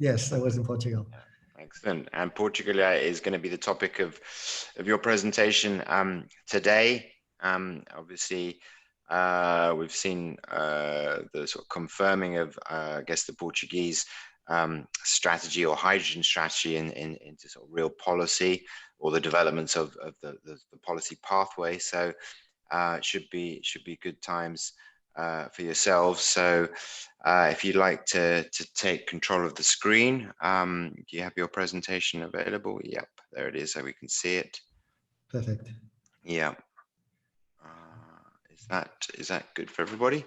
Yes, I was in Portugal. Excellent. And Portugal is going to be the topic of your presentation today. Obviously, we've seen the sort of confirming of, I guess, the Portuguese strategy or hydrogen strategy into sort of real policy, or the developments of the policy pathway. So it should be good times for yourselves. So if you'd like to take control of the screen, do you have your presentation available? Yep, there it is, so we can see it. Perfect. Yeah. Is that good for everybody?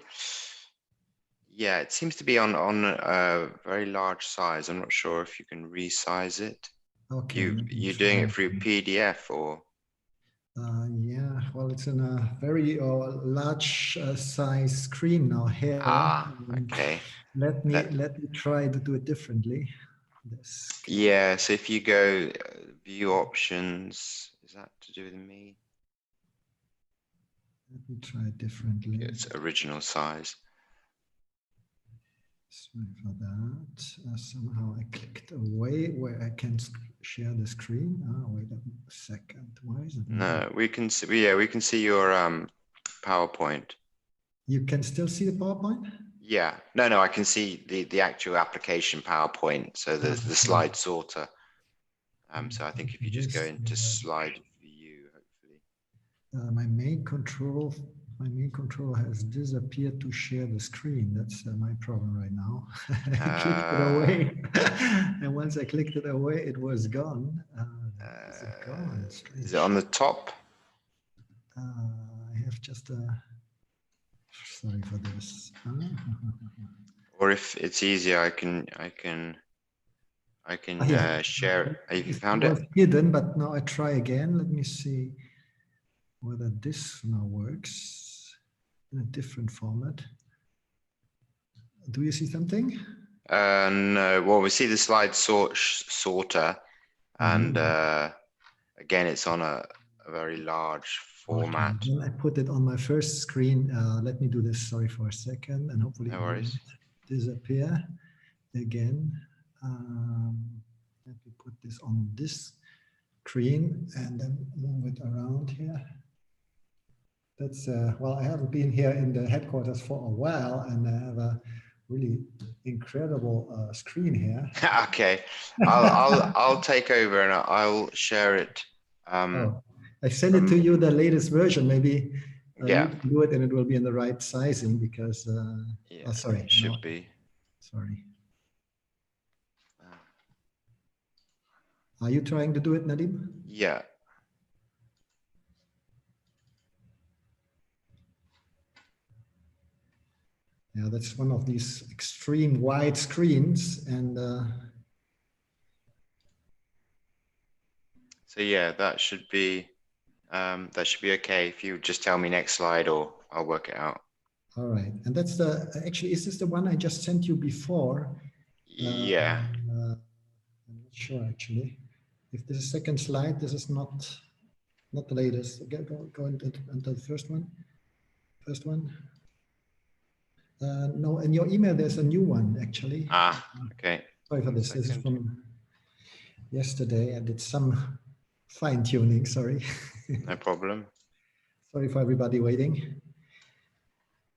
Yeah, it seems to be on a very large size. I'm not sure if you can resize it. Okay. You're doing it through PDF or? Yeah, well, it's in a very large size screen now here. Okay. Let me try to do it differently. Yeah, so if you go view options, is that to do with me? Let me try it differently. It's original size. Sorry for that. Somehow I clicked away where I can share the screen. Wait a second. Why is it? No, we can see. Yeah, we can see your PowerPoint. You can still see the PowerPoint? Yeah. No, I can see the actual application PowerPoint. So the slide sorter. So I think if you just go into slide view, hopefully. My main control has disappeared to share the screen. That's my problem right now. I clicked it away, and once I clicked it away, it was gone. Is it gone? Is it on the top? I have just a. Sorry for this. Or if it's easier, I can share it. Have you found it? It was hidden, but now I try again. Let me see whether this now works in a different format. Do you see something? No. Well, we see the slide sorter, and again, it's on a very large format. Okay. Then I put it on my first screen. Let me do this. Sorry for a second, and hopefully no it won't disappear again. Let me put this on this screen and then move it around here. That's well, I haven't been here in the headquarters for a while, and I have a really incredible screen here. Okay, I'll take over and I'll share it. I send it to you the latest version. Maybe you can do it, and it will be in the right sizing because. Yeah, sorry, it should be. Sorry. Are you trying to do it, Nadim? Yeah. Yeah, that's one of these extreme wide screens, and so yeah, that should be okay. If you just tell me next slide, or I'll work it out. All right, and that's actually, is this the one I just sent you before? Yeah. I'm not sure actually. If this is second slide, this is not the latest. Go into the first one. First one. No, in your email, there's a new one, actually. Okay. Sorry for this. This is from yesterday. I did some fine tuning, sorry. No problem. Sorry for everybody waiting.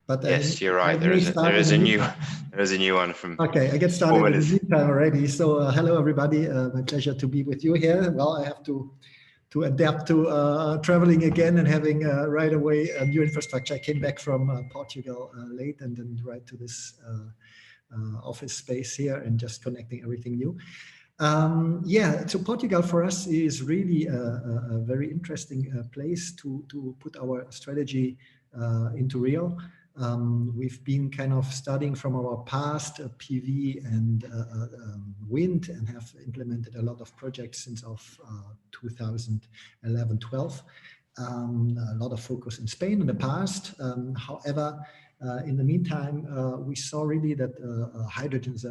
But yes, you're right. There is a new one from. Okay, I get started in the meantime already. So hello, everybody. My pleasure to be with you here. Well, I have to adapt to traveling again and having right away a new infrastructure. I came back from Portugal late and then right to this office space here and just connecting everything new. Yeah, so Portugal for us is really a very interesting place to put our strategy into real. We've been kind of studying from our past PV and wind and have implemented a lot of projects since of 2011-12. A lot of focus in Spain in the past. However, in the meantime, we saw really that hydrogen is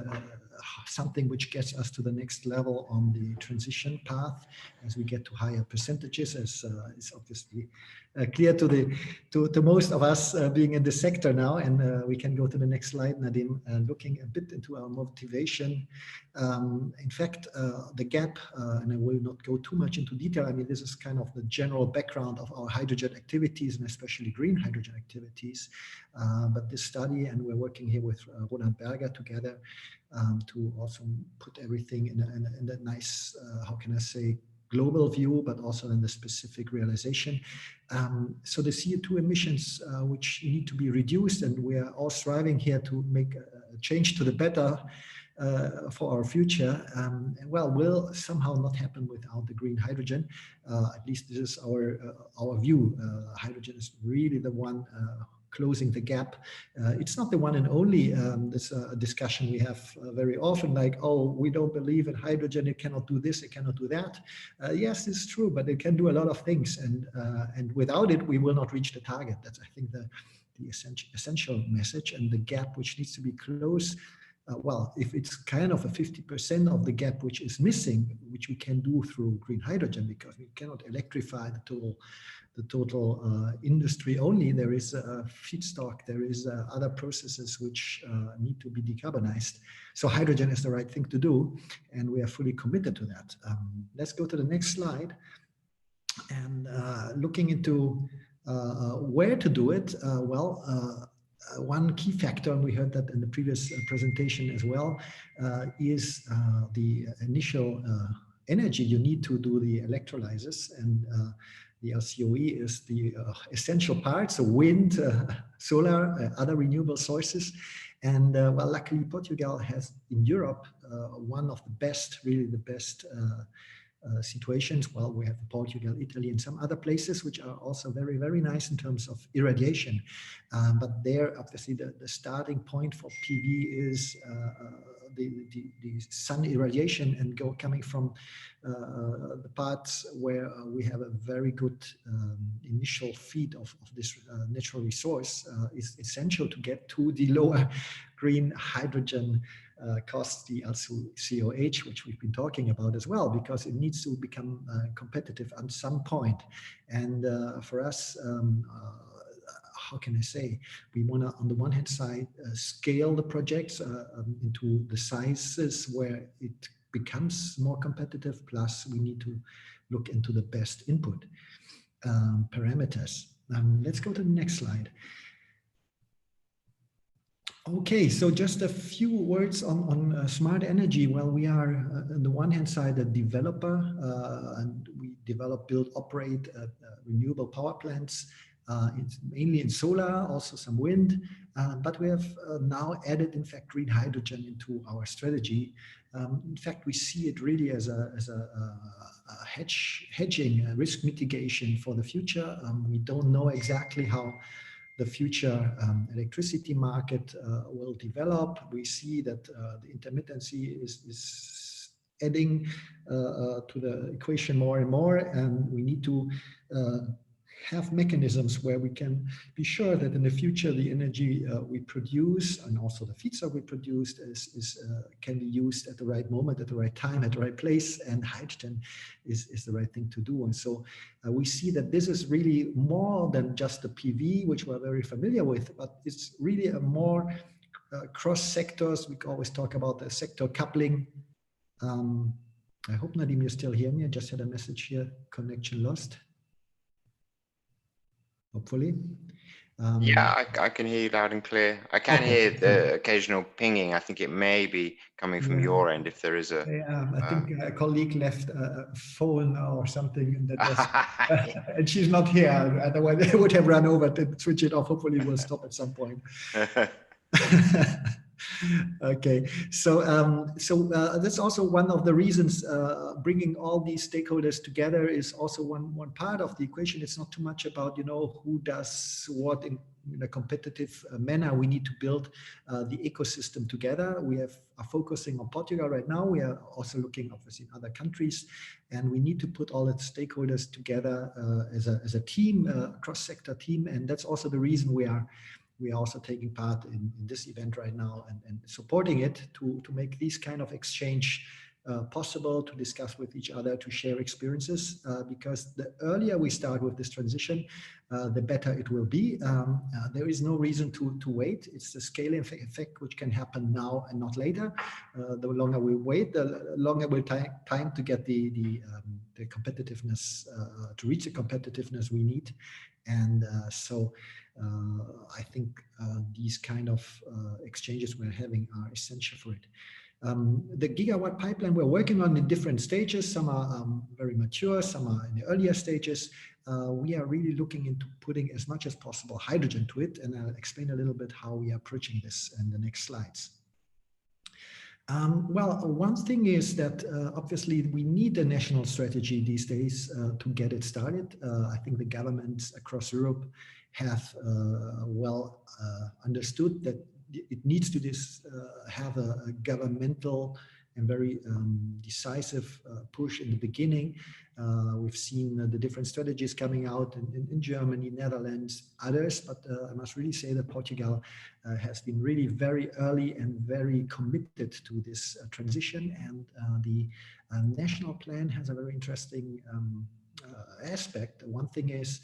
something which gets us to the next level on the transition path as we get to higher percentages, as is obviously clear to most of us being in the sector now. And we can go to the next slide, Nadim, looking a bit into our motivation. In fact, the gap, and I will not go too much into detail. I mean, this is kind of the general background of our hydrogen activities, and especially green hydrogen activities. But this study, and we're working here with Roland Berger together to also put everything in a nice, how can I say, global view, but also in the specific realization. So the CO2 emissions, which need to be reduced, and we are all striving here to make a change to the better for our future, well, will somehow not happen without the green hydrogen. At least this is our view. Hydrogen is really the one closing the gap. It's not the one and only. This discussion we have very often, like, oh, we don't believe in hydrogen, it cannot do this, it cannot do that. Yes, it's true, but it can do a lot of things, and without it, we will not reach the target. That's, I think, the essential message, and the gap which needs to be closed. Well, if it's kind of a 50% of the gap which is missing, which we can do through green hydrogen, because we cannot electrify the total industry only. There is a feedstock, there is other processes which need to be decarbonized. So hydrogen is the right thing to do, and we are fully committed to that. Let's go to the next slide. And looking into where to do it, one key factor, and we heard that in the previous presentation as well, is the initial energy you need to do the electrolysis, and the LCOE is the essential part, so wind, solar, other renewable sources. And well, luckily Portugal has in Europe one of the best, really the best situations. Well, we have Portugal, Italy, and some other places which are also very, very nice in terms of irradiation. But there, obviously, the starting point for PV is the sun irradiation, and coming from the parts where we have a very good initial feed of this natural resource is essential to get to the lower green hydrogen costs, the LCOH, which we've been talking about as well, because it needs to become competitive at some point. And for us, how can I say, we want to, on the one hand side, scale the projects into the sizes where it becomes more competitive, plus we need to look into the best input parameters. Let's go to the next slide. Okay, so just a few words on smart energy. Well, we are on the one hand side a developer, and we develop, build, operate renewable power plants. It's mainly in solar, also some wind, but we have now added, in fact, green hydrogen into our strategy. In fact, we see it really as a hedging, risk mitigation for the future. We don't know exactly how the future electricity market will develop. We see that the intermittency is adding to the equation more and more, and we need to have mechanisms where we can be sure that in the future the energy we produce, and also the feedstock we produce, can be used at the right moment, at the right time, at the right place, and hydrogen is the right thing to do. And so we see that this is really more than just the PV, which we're very familiar with, but it's really a more cross sectors. We always talk about the sector coupling. I hope, Nadim, you still hear me. I just had a message here, connection lost. Hopefully. Yeah, I can hear you loud and clear. I can hear the occasional pinging. I think it may be coming from your end if there is a... I think a colleague left a phone or something that was, and she's not here. Otherwise, I would have run over to switch it off. Hopefully, we'll stop at some point. Okay, so that's also one of the reasons bringing all these stakeholders together is also one part of the equation. It's not too much about, you know, who does what in a competitive manner. We need to build the ecosystem together. We are focusing on Portugal right now. We are also looking obviously in other countries, and we need to put all the stakeholders together as a team, a cross-sector team, and that's also the reason we are also taking part in this event right now and supporting it to make these kind of exchange possible to discuss with each other, to share experiences, because the earlier we start with this transition, the better it will be. There is no reason to wait. It's the scaling effect which can happen now and not later. The longer we wait, the longer will time to get the competitiveness, to reach the competitiveness we need. And so I think these kind of exchanges we're having are essential for it. The gigawatt pipeline we're working on in different stages. Some are very mature, some are in the earlier stages. We are really looking into putting as much as possible hydrogen to it, and I'll explain a little bit how we are approaching this in the next slides. Well, one thing is that obviously we need a national strategy these days to get it started. I think the governments across Europe have well understood that it needs to have a governmental and very decisive push in the beginning. We've seen the different strategies coming out in Germany, Netherlands, others, but I must really say that Portugal has been really very early and very committed to this transition, and the national plan has a very interesting aspect. One thing is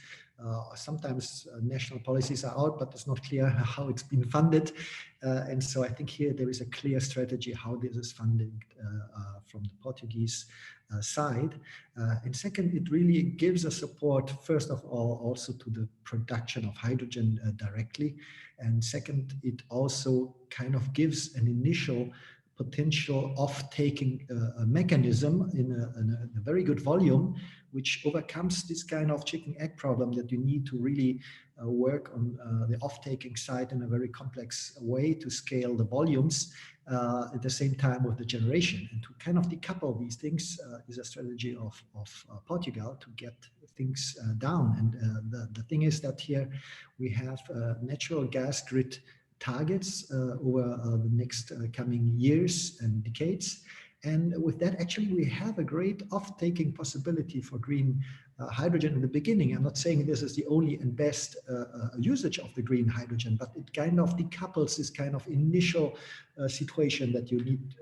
sometimes national policies are out, but it's not clear how it's been funded. And so I think here there is a clear strategy how this is funded from the Portuguese side. And second, it really gives a support, first of all, also to the production of hydrogen directly. And second, it also kind of gives an initial potential off-taking mechanism in a very good volume, which overcomes this kind of chicken-egg problem that you need to really work on the off-taking side in a very complex way to scale the volumes at the same time with the generation. And to kind of decouple these things is a strategy of Portugal to get things down. And the thing is that here we have natural gas grid targets over the next coming years and decades. And with that, actually, we have a great off-taking possibility for green hydrogen in the beginning. I'm not saying this is the only and best usage of the green hydrogen, but it kind of decouples this kind of initial situation that you need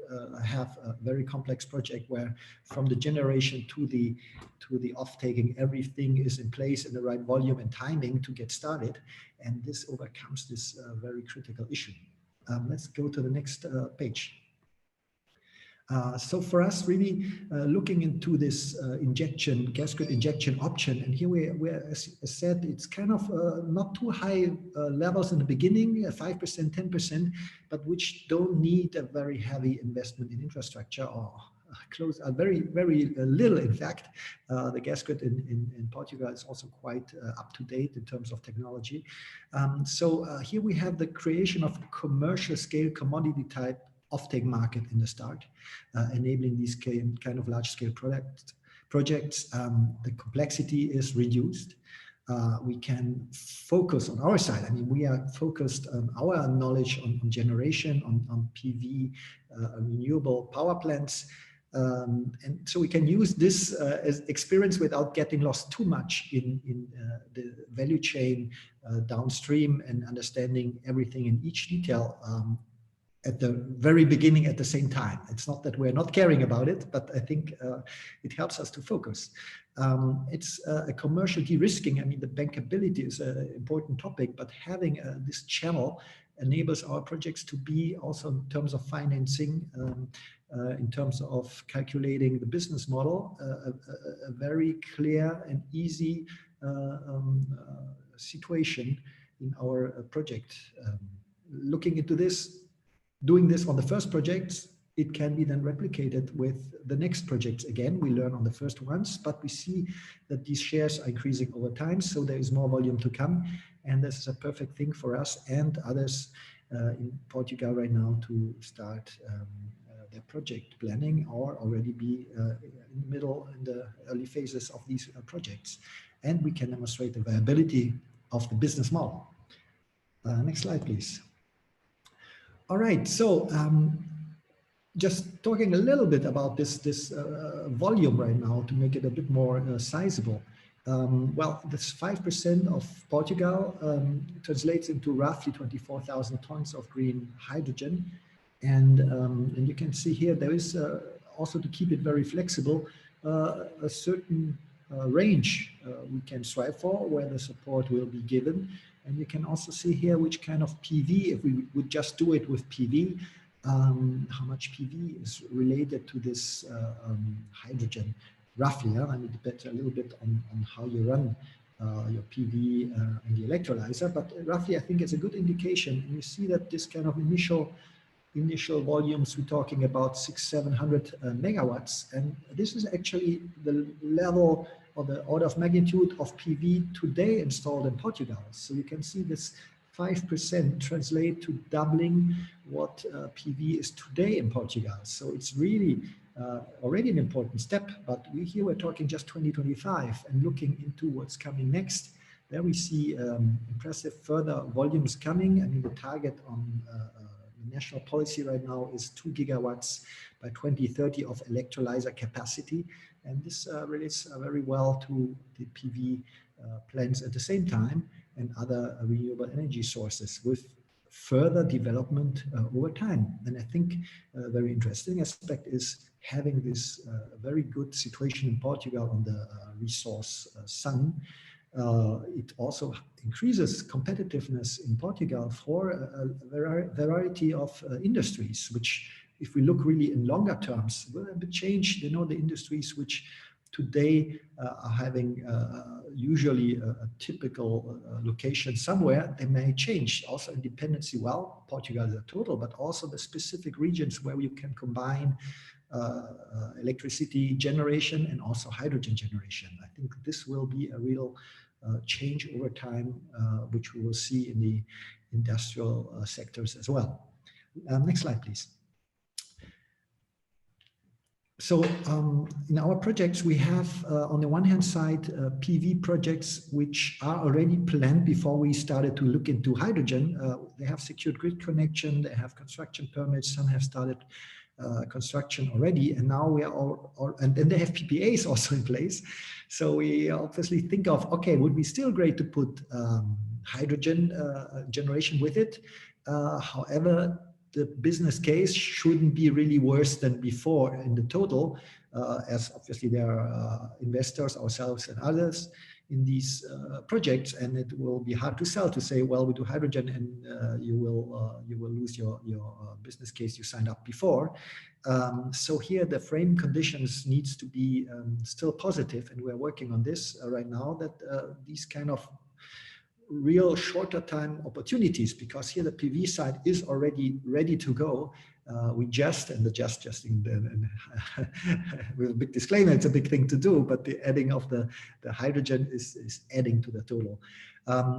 have a very complex project where from the generation to the off-taking, everything is in place in the right volume and timing to get started. And this overcomes this very critical issue. Let's go to the next page. So for us, really looking into this gas grid injection option, and here we're as I said, it's kind of not too high levels in the beginning, 5%, 10%, but which don't need a very heavy investment in infrastructure or close, very, very little, in fact. The gas grid in Portugal is also quite up to date in terms of technology. So here we have the creation of commercial scale commodity type offtake market in the start, enabling these kind of large scale projects. The complexity is reduced. We can focus on our side. I mean, we are focused on our knowledge on generation, on PV, renewable power plants. And so we can use this as experience without getting lost too much in the value chain downstream and understanding everything in each detail at the very beginning at the same time. It's not that we're not caring about it, but I think it helps us to focus. It's a commercial de-risking. I mean, the bankability is an important topic, but having this channel enables our projects to be also in terms of financing, in terms of calculating the business model, a very clear and easy situation in our project. Looking into this, doing this on the first projects, it can be then replicated with the next projects. Again, we learn on the first ones, but we see that these shares are increasing over time. So there is more volume to come. And this is a perfect thing for us and others in Portugal right now to start their project planning or already be in the middle, in the early phases of these projects. And we can demonstrate the viability of the business model. Next slide, please. All right, so just talking a little bit about this volume right now to make it a bit more sizable. Well, this 5% of Portugal translates into roughly 24,000 tons of green hydrogen. And you can see here there is also to keep it very flexible, a certain range we can strive for where the support will be given. And you can also see here which kind of PV, if we would just do it with PV, how much PV is related to this hydrogen, roughly. I mean, it depends a little bit on how you run your PV and the electrolyzer, but roughly I think it's a good indication. And you see that this kind of initial volumes, we're talking about 600-700 megawatts, and this is actually the level or the order of magnitude of PV today installed in Portugal. So you can see this 5% translate to doubling what PV is today in Portugal. So it's really already an important step, but here we're talking just 2025 and looking into what's coming next. There we see impressive further volumes coming. I mean, the target on the national policy right now is 2 gigawatts by 2030 of electrolyzer capacity. And this relates very well to the PV plants at the same time and other renewable energy sources with further development over time. And I think a very interesting aspect is having this very good situation in Portugal on the resource sun. It also increases competitiveness in Portugal for a variety of industries, which if we look really in longer terms, will have changed. You know, the industries which today are having usually a typical location somewhere, they may change. Also in dependency, well, Portugal is a total, but also the specific regions where you can combine electricity generation and also hydrogen generation. I think this will be a real change over time, which we will see in the industrial sectors as well. Next slide, please. So in our projects, we have on the one hand side PV projects which are already planned before we started to look into hydrogen. They have secured grid connection, they have construction permits, some have started construction already, and now we are and then they have PPAs also in place. So we obviously think of, okay, would be still great to put hydrogen generation with it. However, the business case shouldn't be really worse than before in the total, as obviously there are investors, ourselves and others in these projects, and it will be hard to sell to say, well, we do hydrogen and you will lose your business case you signed up before. So here the frame conditions needs to be still positive, and we're working on this right now, that these kind of real shorter time opportunities, because here the PV side is already ready to go. We just with a big disclaimer, it's a big thing to do, but the adding of the hydrogen is adding to the total.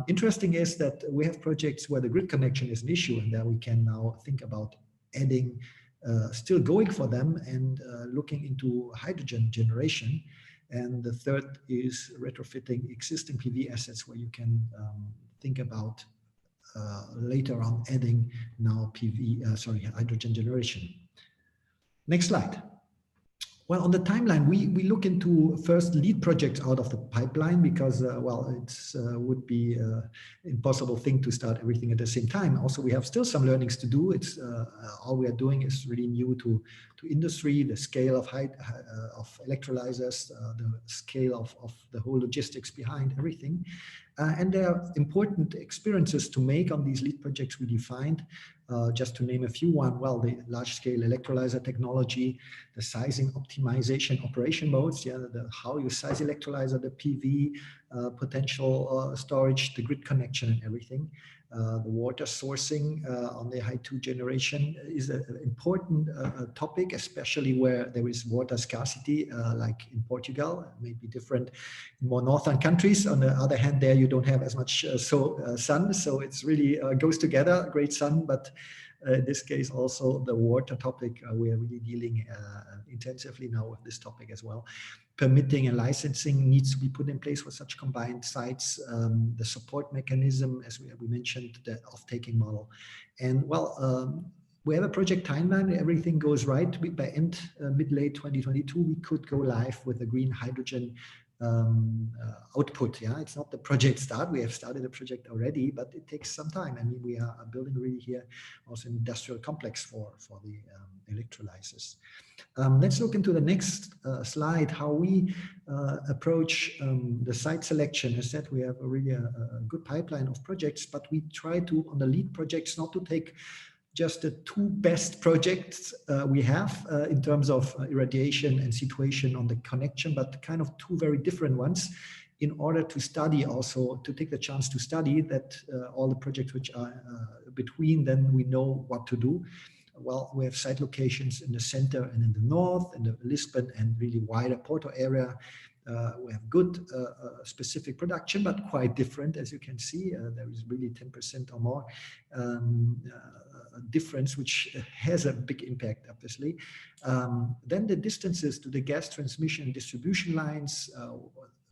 Interesting is that we have projects where the grid connection is an issue, and there we can now think about adding, still going for them and looking into hydrogen generation. And the third is retrofitting existing PV assets, where you can think about later on adding now hydrogen generation. Next slide. Well, on the timeline, we look into first lead projects out of the pipeline, because, well, it's would be impossible thing to start everything at the same time. Also, we have still some learnings to do. It's all we are doing is really new to industry, the scale of electrolyzers, the scale of the whole logistics behind everything. And there are important experiences to make on these lead projects we defined. Just to name a few, well, the large-scale electrolyzer technology, the sizing optimization operation modes, how you size electrolyzer, the PV, potential storage, the grid connection and everything. The water sourcing on the high-2 generation is an important topic, especially where there is water scarcity, like in Portugal. It may be different in more northern countries. On the other hand, there you don't have as much sun, so it's really goes together, great sun, but in this case also the water topic, we are really dealing intensively now with this topic as well. Permitting and licensing needs to be put in place for such combined sites. The support mechanism, as we mentioned, the off-taking model. And well, we have a project timeline. Everything goes right. By mid-late 2022, we could go live with a green hydrogen output. Yeah, it's not the project start. We have started a project already, but it takes some time. I mean, we are building really here also an industrial complex for the electrolyzers. Let's look into the next slide, how we approach the site selection. As said, we have really a good pipeline of projects, but we try to, on the lead projects, not to take just the two best projects we have in terms of irradiation and situation on the connection, but kind of two very different ones, in order to study also, to take the chance to study that all the projects which are between, then we know what to do. Well, we have site locations in the center and in the north, in the Lisbon and really wider Porto area. We have good specific production, but quite different, as you can see. There is really 10% or more difference, which has a big impact, obviously. Then the distances to the gas transmission and distribution lines,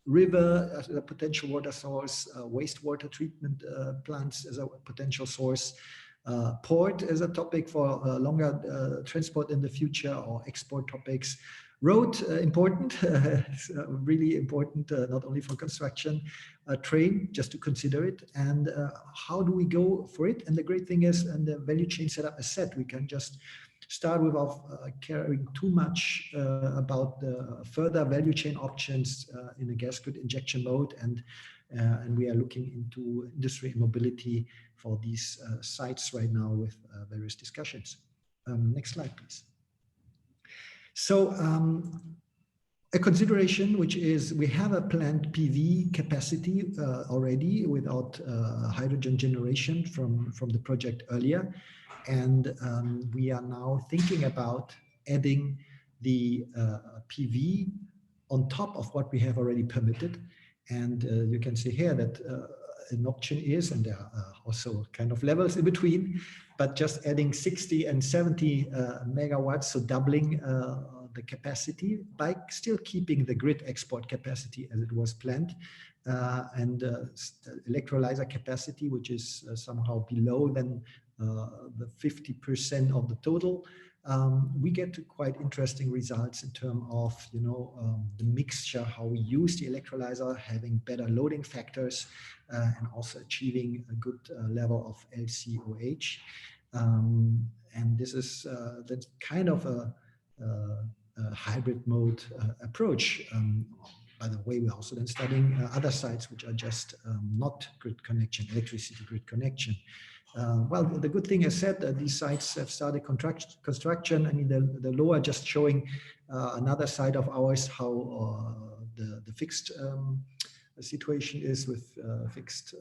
river as a potential water source, wastewater treatment plants as a potential source, port as a topic for longer transport in the future, or export topics. Road, important, really important, not only for construction. Train, just to consider it. And how do we go for it? And the great thing is, and the value chain setup is set, we can just start without caring too much about the further value chain options in a gas grid injection mode. And we are looking into industry and mobility for these sites right now with various discussions. Next slide, please. So a consideration, which is we have a planned PV capacity already without hydrogen generation from the project earlier. And we are now thinking about adding the PV on top of what we have already permitted. And you can see here that an option is, and there are also kind of levels in between, but just adding 60 and 70 megawatts, so doubling the capacity by still keeping the grid export capacity as it was planned, and electrolyzer capacity, which is somehow below than the 50% of the total. We get to quite interesting results in terms of, the mixture, how we use the electrolyzer, having better loading factors, and also achieving a good level of LCOH. And this is that's kind of a hybrid mode approach. By the way, we're also then studying other sites which are just not grid connection, electricity grid connection. Well, the good thing is said that these sites have started construction. I mean, the lower just showing another side of ours, how the fixed situation is with fixed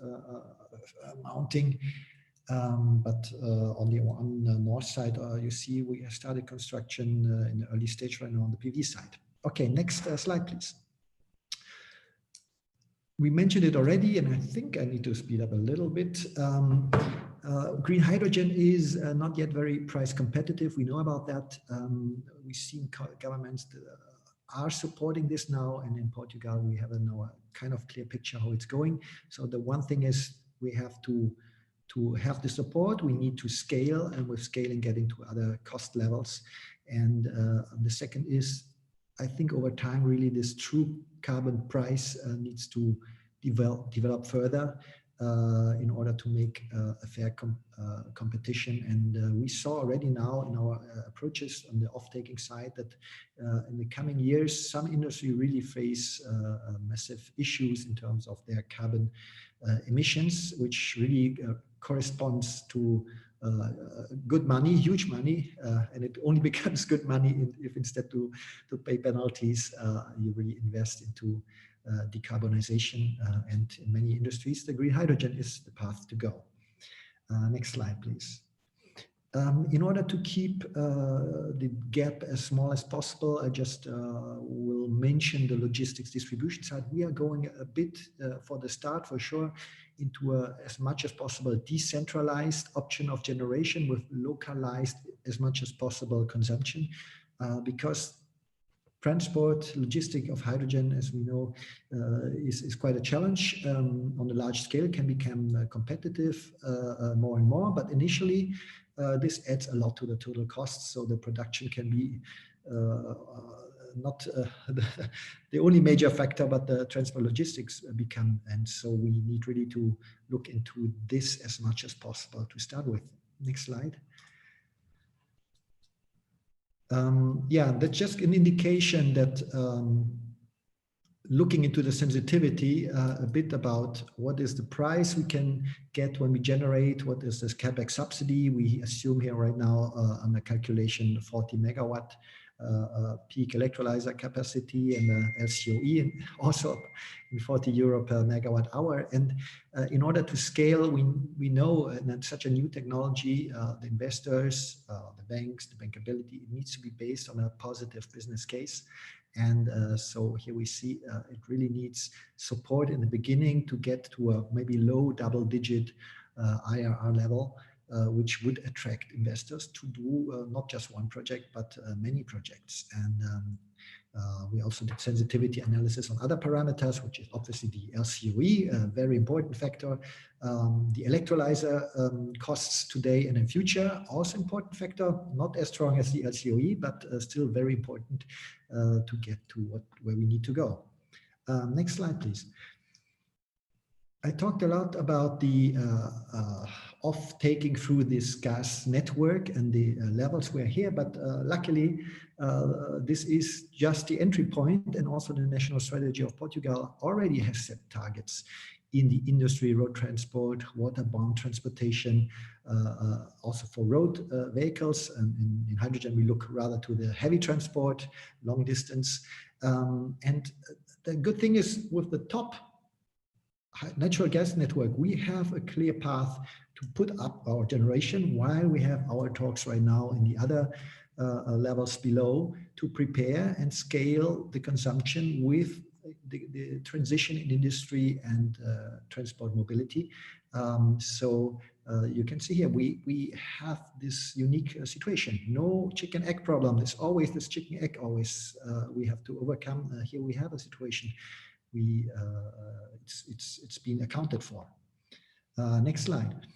mounting. But on the north side, you see we have started construction in the early stage right now on the PV side. Okay, next slide, please. We mentioned it already, and I think I need to speed up a little bit. Green hydrogen is not yet very price competitive. We know about that. We've seen governments that are supporting this now, and in Portugal we have now a kind of clear picture how it's going. So the one thing is we have to have the support. We need to scale, and with scaling getting to other cost levels. And the second is, I think over time really this true carbon price needs to develop further in order to make a fair competition. And we saw already now in our approaches on the off-taking side that in the coming years, some industry really face massive issues in terms of their carbon emissions, which really corresponds to good money, huge money, and it only becomes good money if instead to pay penalties, you really invest into decarbonization. And in many industries, the green hydrogen is the path to go. Next slide, please. In order to keep the gap as small as possible, I just will mention the logistics distribution side. We are going a bit for the start, for sure, into as much as possible decentralized option of generation with localized as much as possible consumption, because transport, logistic of hydrogen, as we know, is quite a challenge. On a large scale, can become competitive more and more, but initially this adds a lot to the total costs. So the production can be not the only major factor, but the transport logistics become. And so we need really to look into this as much as possible to start with. Next slide. Yeah, that's just an indication that looking into the sensitivity a bit about what is the price we can get when we generate, what is this CapEx subsidy. We assume here right now on the calculation 40 megawatt peak electrolyzer capacity and LCOE, and also in 40 euro per megawatt hour. And in order to scale, we know that such a new technology, the investors, the banks, the bankability, it needs to be based on a positive business case. And so here we see it really needs support in the beginning to get to a maybe low double-digit IRR level, which would attract investors to do not just one project, but many projects. And we also did sensitivity analysis on other parameters, which is obviously the LCOE, a very important factor. The electrolyzer costs today and in future, also important factor, not as strong as the LCOE, but still very important to get to where we need to go. Next slide, please. I talked a lot about the off-taking through this gas network and the levels we're here, but luckily this is just the entry point, and also the national strategy of Portugal already has set targets in the industry, road transport, waterborne transportation, also for road vehicles. And in hydrogen, we look rather to the heavy transport, long distance. And the good thing is with the top natural gas network, we have a clear path to put up our generation while we have our talks right now in the other levels below to prepare and scale the consumption with the transition in industry and transport mobility. So you can see here, we have this unique situation. No chicken egg problem. There's always this chicken egg always we have to overcome. Here we have a situation it's been accounted for. Next slide.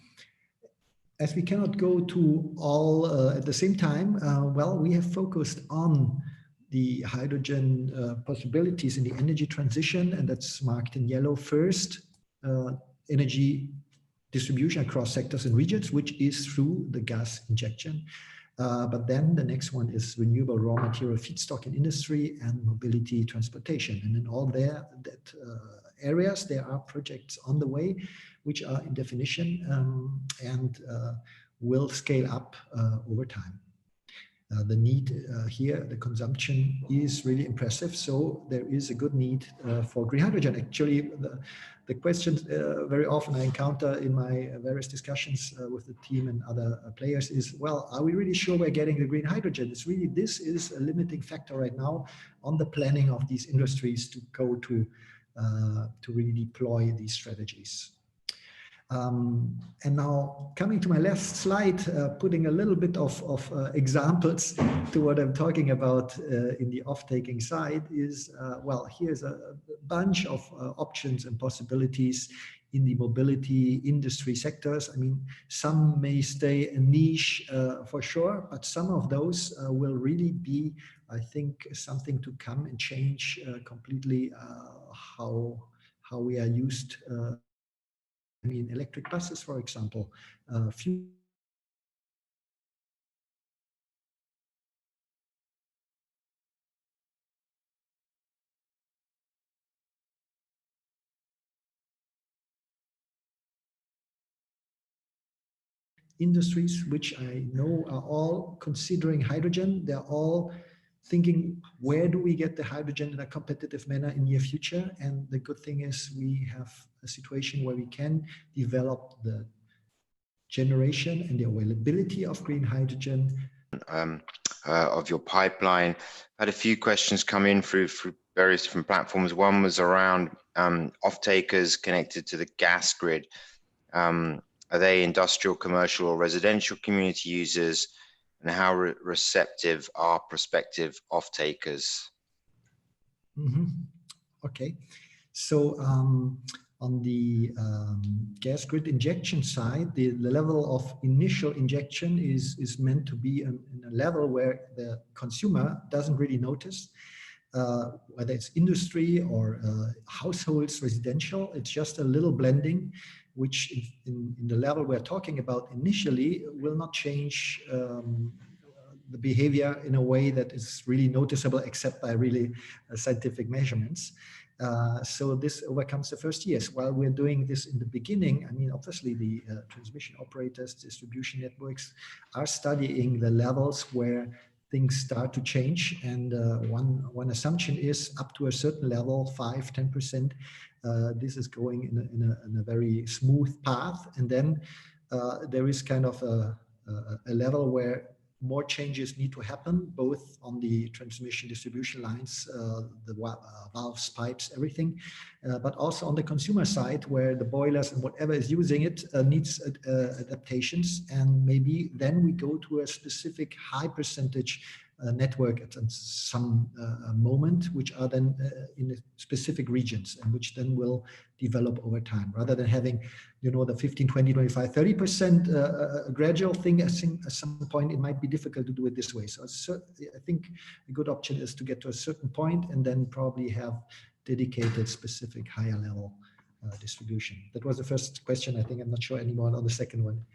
As we cannot go to all at the same time, well, we have focused on the hydrogen possibilities in the energy transition, and that's marked in yellow first, energy distribution across sectors and regions, which is through the gas injection. But then the next one is renewable raw material feedstock in industry and mobility transportation. And in all that areas, there are projects on the way, which are in definition and will scale up over time. The need here, the consumption is really impressive. So there is a good need for green hydrogen. Actually, the questions very often I encounter in my various discussions with the team and other players is, well, are we really sure we're getting the green hydrogen? It's really, this is a limiting factor right now on the planning of these industries to go to really deploy these strategies. And now coming to my last slide, putting a little bit of examples to what I'm talking about in the off-taking side is, well, here's a bunch of options and possibilities in the mobility industry sectors. I mean, some may stay a niche for sure, but some of those will really be, I think, something to come and change completely how we are used. I mean, electric buses, for example, industries which I know are all considering hydrogen. They're all thinking, where do we get the hydrogen in a competitive manner in near future? And the good thing is we have a situation where we can develop the generation and the availability of green hydrogen. Of your pipeline. I had a few questions come in through various different platforms. One was around off-takers connected to the gas grid. Are they industrial, commercial, or residential community users? And how receptive are prospective off-takers? Okay, so on the gas grid injection side, the level of initial injection is meant to be in a level where the consumer doesn't really notice. whether it's industry or households, residential. It's just a little blending, which in the level we're talking about initially will not change the behavior in a way that is really noticeable except by really scientific measurements. So this overcomes the first years. While we're doing this in the beginning, I mean, obviously the transmission operators, distribution networks are studying the levels where things start to change. And one assumption is up to a certain level, 5–10%, this is going in a very smooth path. And then there is kind of a level where more changes need to happen, both on the transmission distribution lines, the valves, pipes, everything, but also on the consumer side, where the boilers and whatever is using it needs adaptations. And maybe then we go to a specific high percentage network at some moment, which are then in specific regions and which then will develop over time, rather than having, you know, the 15, 20, 25, 30% gradual thing. I think at some point it might be difficult to do it this way. So I think a good option is to get to a certain point and then probably have dedicated specific higher level distribution. That was the first question. I think I'm not sure anymore on the second one.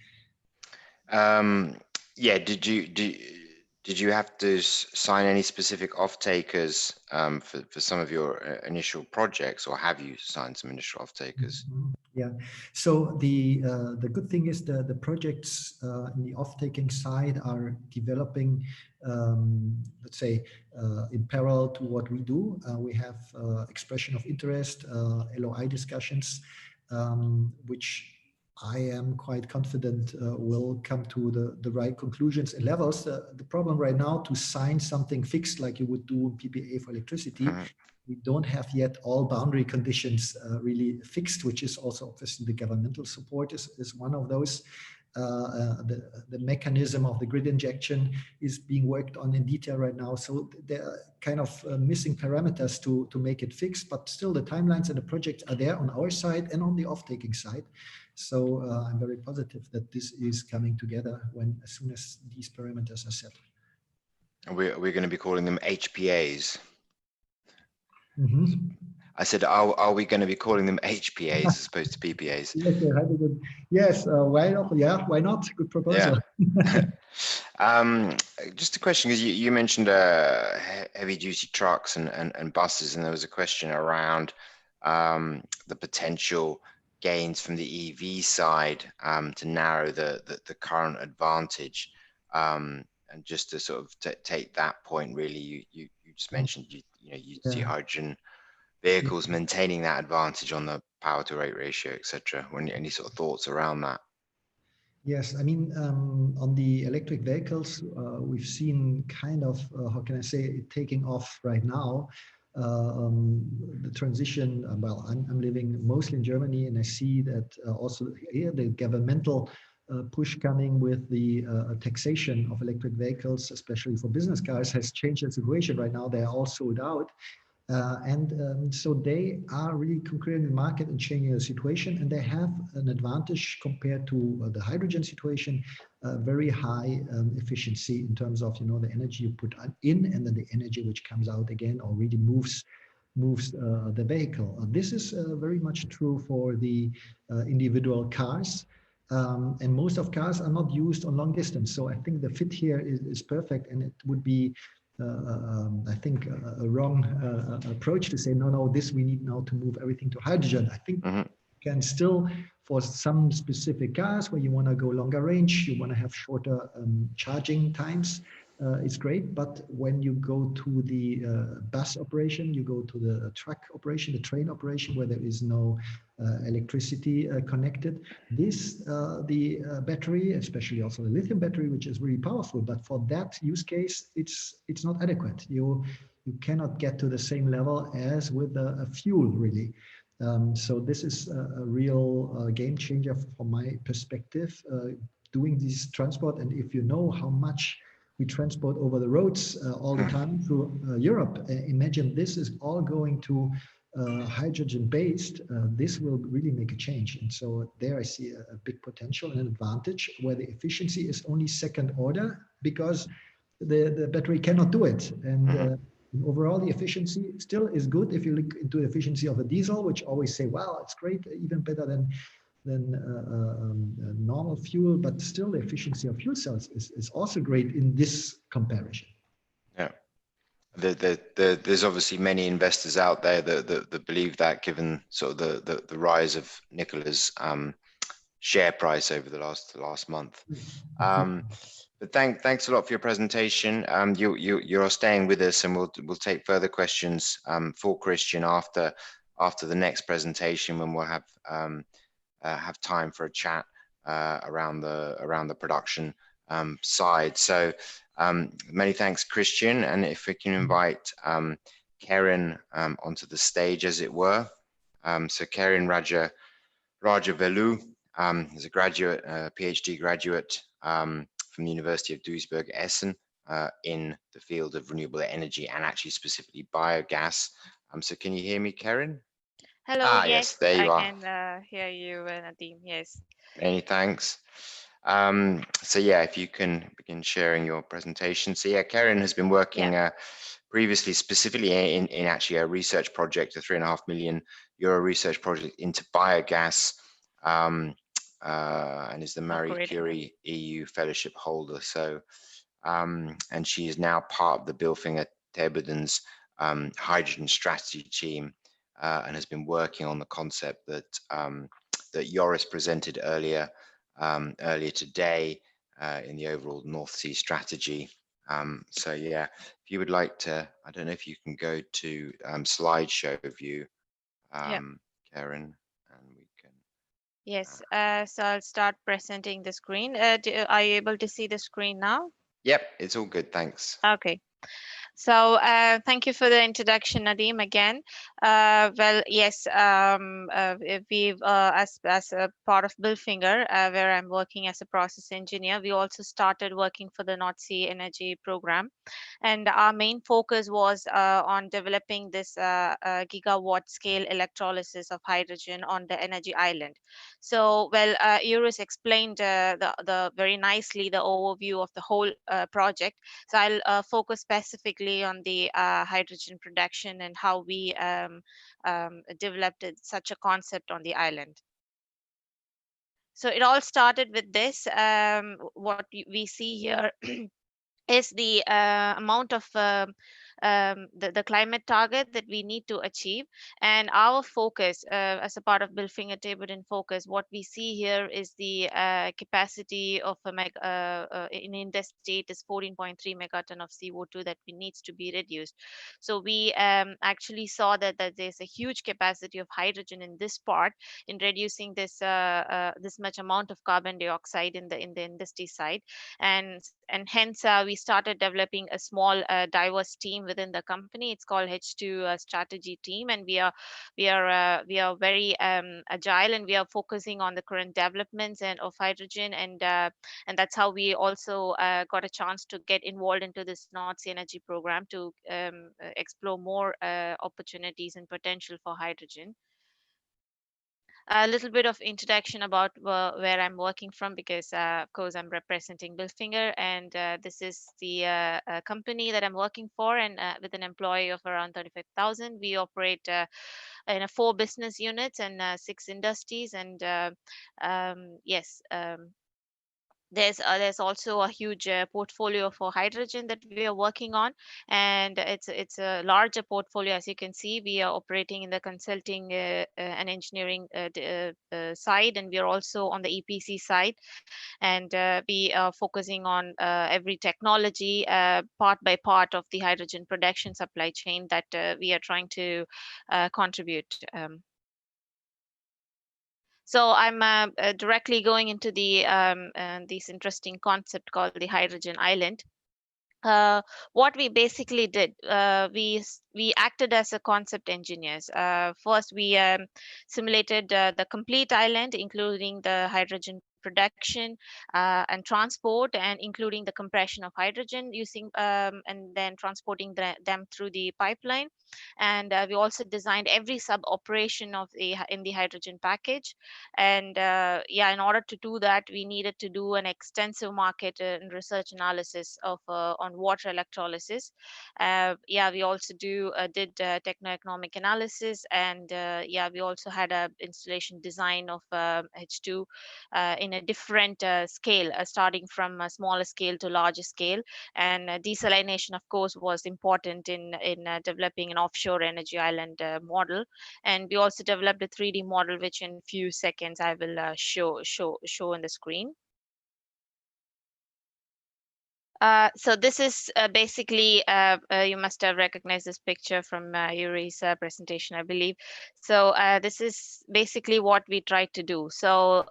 Yeah, did you have to sign any specific off-takers for some of your initial projects, or have you signed some initial off-takers? Yeah, so the good thing is the projects in the off-taking side are developing, let's say, in parallel to what we do. We have expression of interest, LOI discussions, which I am quite confident will come to the right conclusions and levels. The problem right now to sign something fixed like you would do PPA for electricity, we don't have yet all boundary conditions really fixed, which is also obviously the governmental support is one of those. The mechanism of the grid injection is being worked on in detail right now. So there are kind of missing parameters to make it fixed, but still the timelines and the projects are there on our side and on the off-taking side. So I'm very positive that this is coming together as soon as these parameters are set. We're going to be calling them HPAs. Mm-hmm. I said, are we going to be calling them HPAs as opposed to PPAs? Yes, why not? Yeah, why not? Good proposal. Yeah. Just a question, because you mentioned heavy duty trucks and buses, and there was a question around the potential gains from the EV side to narrow the current advantage. And just to sort of take that point, really, you just mentioned you see hydrogen vehicles maintaining that advantage on the power to rate ratio, etc. Any sort of thoughts around that? Yes, I mean, on the electric vehicles, we've seen kind of, how can I say, it taking off right now. The transition, well, I'm living mostly in Germany, and I see that also here the governmental push coming with the taxation of electric vehicles, especially for business cars, has changed the situation right now. They are all sold out. So they are really conquering the market and changing the situation, and they have an advantage compared to the hydrogen situation, very high efficiency in terms of, the energy you put in and then the energy which comes out again or really moves the vehicle. This is very much true for the individual cars. And most of cars are not used on long distance. So I think the fit here is perfect, and it would be I think a wrong approach to say, no, this we need now to move everything to hydrogen. I think can still, for some specific cars where you want to go longer range, you want to have shorter charging times, it's great. But when you go to the bus operation, you go to the truck operation, the train operation, where there is no electricity connected, the battery, especially also the lithium battery, which is really powerful, but for that use case, it's not adequate. You cannot get to the same level as with a fuel, really. So this is a real game changer from my perspective, doing this transport. And if you know how much we transport over the roads all the time through Europe, imagine this is all going to hydrogen based, this will really make a change. And so there I see a big potential and an advantage where the efficiency is only second order because the battery cannot do it. And overall, the efficiency still is good if you look into the efficiency of a diesel, which always say, wow, it's great, even better than normal fuel, but still the efficiency of fuel cells is also great in this comparison. Yeah. There's obviously many investors out there that believe that, given sort of the rise of Nikola's share price over the last month. But thanks a lot for your presentation. You're staying with us, and we'll take further questions for Christian after the next presentation, when we'll have time for a chat around the production side. So many thanks, Christian, and if we can invite Karen onto the stage, as it were. So Karen Rajavelu is a graduate, PhD graduate from the University of Duisburg-Essen in the field of renewable energy, and actually specifically biogas. So can you hear me, Karen? Hello, Yes, there you I are. can hear you, Nadim. Yes. Many thanks. So yeah, if you can begin sharing your presentation. So yeah, Karen has been working previously specifically in actually a research project, a €3.5 million research project into biogas, and is the Marie Curie EU fellowship holder. So and she is now part of the Bilfinger Terboden's hydrogen strategy team, and has been working on the concept that that Joris presented earlier today in the overall North Sea strategy. So yeah, if you would like to, I don't know if you can go to slideshow view, Karen, and we can. Yes, so I'll start presenting the screen. Are you able to see the screen now? Yep, it's all good, thanks. Okay. So thank you for the introduction, Nadim, again. Well, yes, we've, as a part of Bilfinger, where I'm working as a process engineer, we also started working for the North Sea Energy Program. And our main focus was on developing this gigawatt scale electrolysis of hydrogen on the energy island. So, well, Iris explained the very nicely the overview of the whole project. So I'll focus specifically on the hydrogen production and how we developed such a concept on the island. So it all started with this. What we see here is the amount of the climate target that we need to achieve, and our focus as a part of Bilfinger Terboden focus, what we see here is the capacity of in the state is 14.3 megaton of CO2 that needs to be reduced. So we actually saw that there's a huge capacity of hydrogen in this part in reducing this this much amount of carbon dioxide in the industry side, and hence we started developing a small diverse team within the company. It's called H2 strategy team, and we are very agile, and we are focusing on the current developments of hydrogen, and that's how we also got a chance to get involved into this North Sea Energy Program to explore more opportunities and potential for hydrogen. A little bit of introduction about where I'm working from, because of course I'm representing Bilfinger, and this is the company that I'm working for, and with an employee of around 35,000. We operate in 4 business units and 6 industries, and yes, there's also a huge portfolio for hydrogen that we are working on, and it's a larger portfolio. As you can see, we are operating in the consulting and engineering side, and we are also on the EPC side, and we are focusing on every technology part by part of the hydrogen production supply chain that we are trying to contribute. So I'm directly going into the this interesting concept called the hydrogen island. What we basically did, we acted as a concept engineers. First, we simulated the complete island, including the hydrogen production and transport, and including the compression of hydrogen using and then transporting them through the pipeline. And we also designed every sub operation of in the hydrogen package. And yeah, in order to do that, we needed to do an extensive market and research analysis of on water electrolysis. Yeah, we also did techno-economic analysis, and yeah, we also had a installation design of H2 in a different scale, starting from a smaller scale to larger scale. And desalination, of course, was important in developing an offshore energy island model. And we also developed a 3D model, which in few seconds I will show on the screen. So this is basically, you must have recognized this picture from Yuri's presentation, I believe. So this is basically what we tried to do. So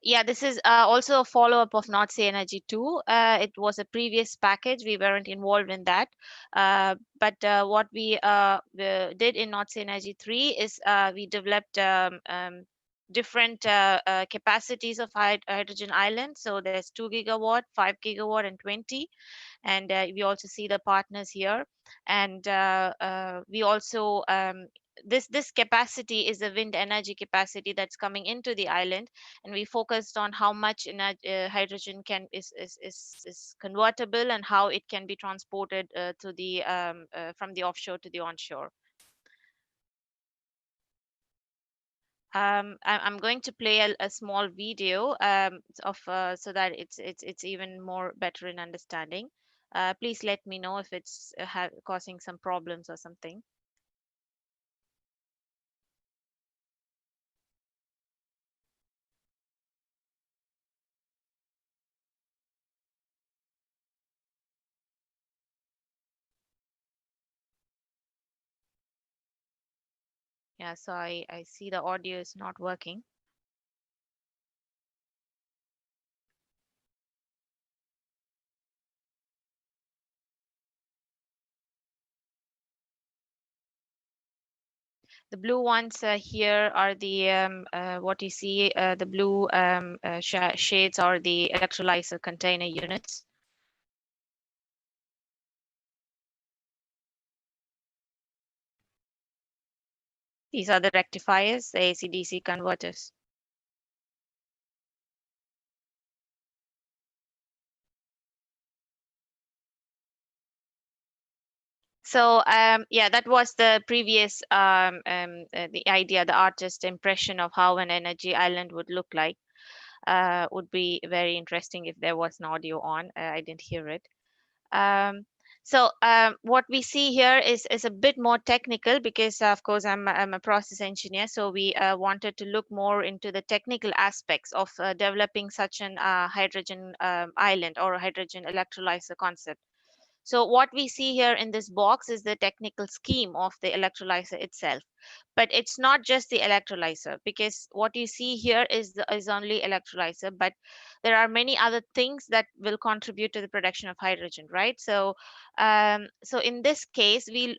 yeah, this is also a follow-up of Nordsee Energy 2. It was a previous package. We weren't involved in that. But what we did in Nordsee Energy 3 is we developed different capacities of hydrogen island. So there's 2 gigawatt, 5 gigawatt, and 20. And we also see the partners here. And we also this capacity is the wind energy capacity that's coming into the island, and we focused on how much hydrogen is convertible and how it can be transported to the from the offshore to the onshore. I'm going to play a small video of so that it's even more better in understanding. Please let me know if it's causing some problems or something. Yeah, so I see the audio is not working. The blue ones here are the what you see, the blue shades are the electrolyzer container units. These are the rectifiers, the AC-DC converters. So yeah, that was the previous the idea, the artist impression of how an energy island would look like. Would be very interesting if there was an audio on. I didn't hear it. Um, so what we see here is a bit more technical, because of course I'm a process engineer. So we wanted to look more into the technical aspects of developing such an hydrogen island or a hydrogen electrolyzer concept. So what we see here in this box is the technical scheme of the electrolyzer itself. But it's not just the electrolyzer, because what you see here is only electrolyzer, but there are many other things that will contribute to the production of hydrogen, right? So so in this case, we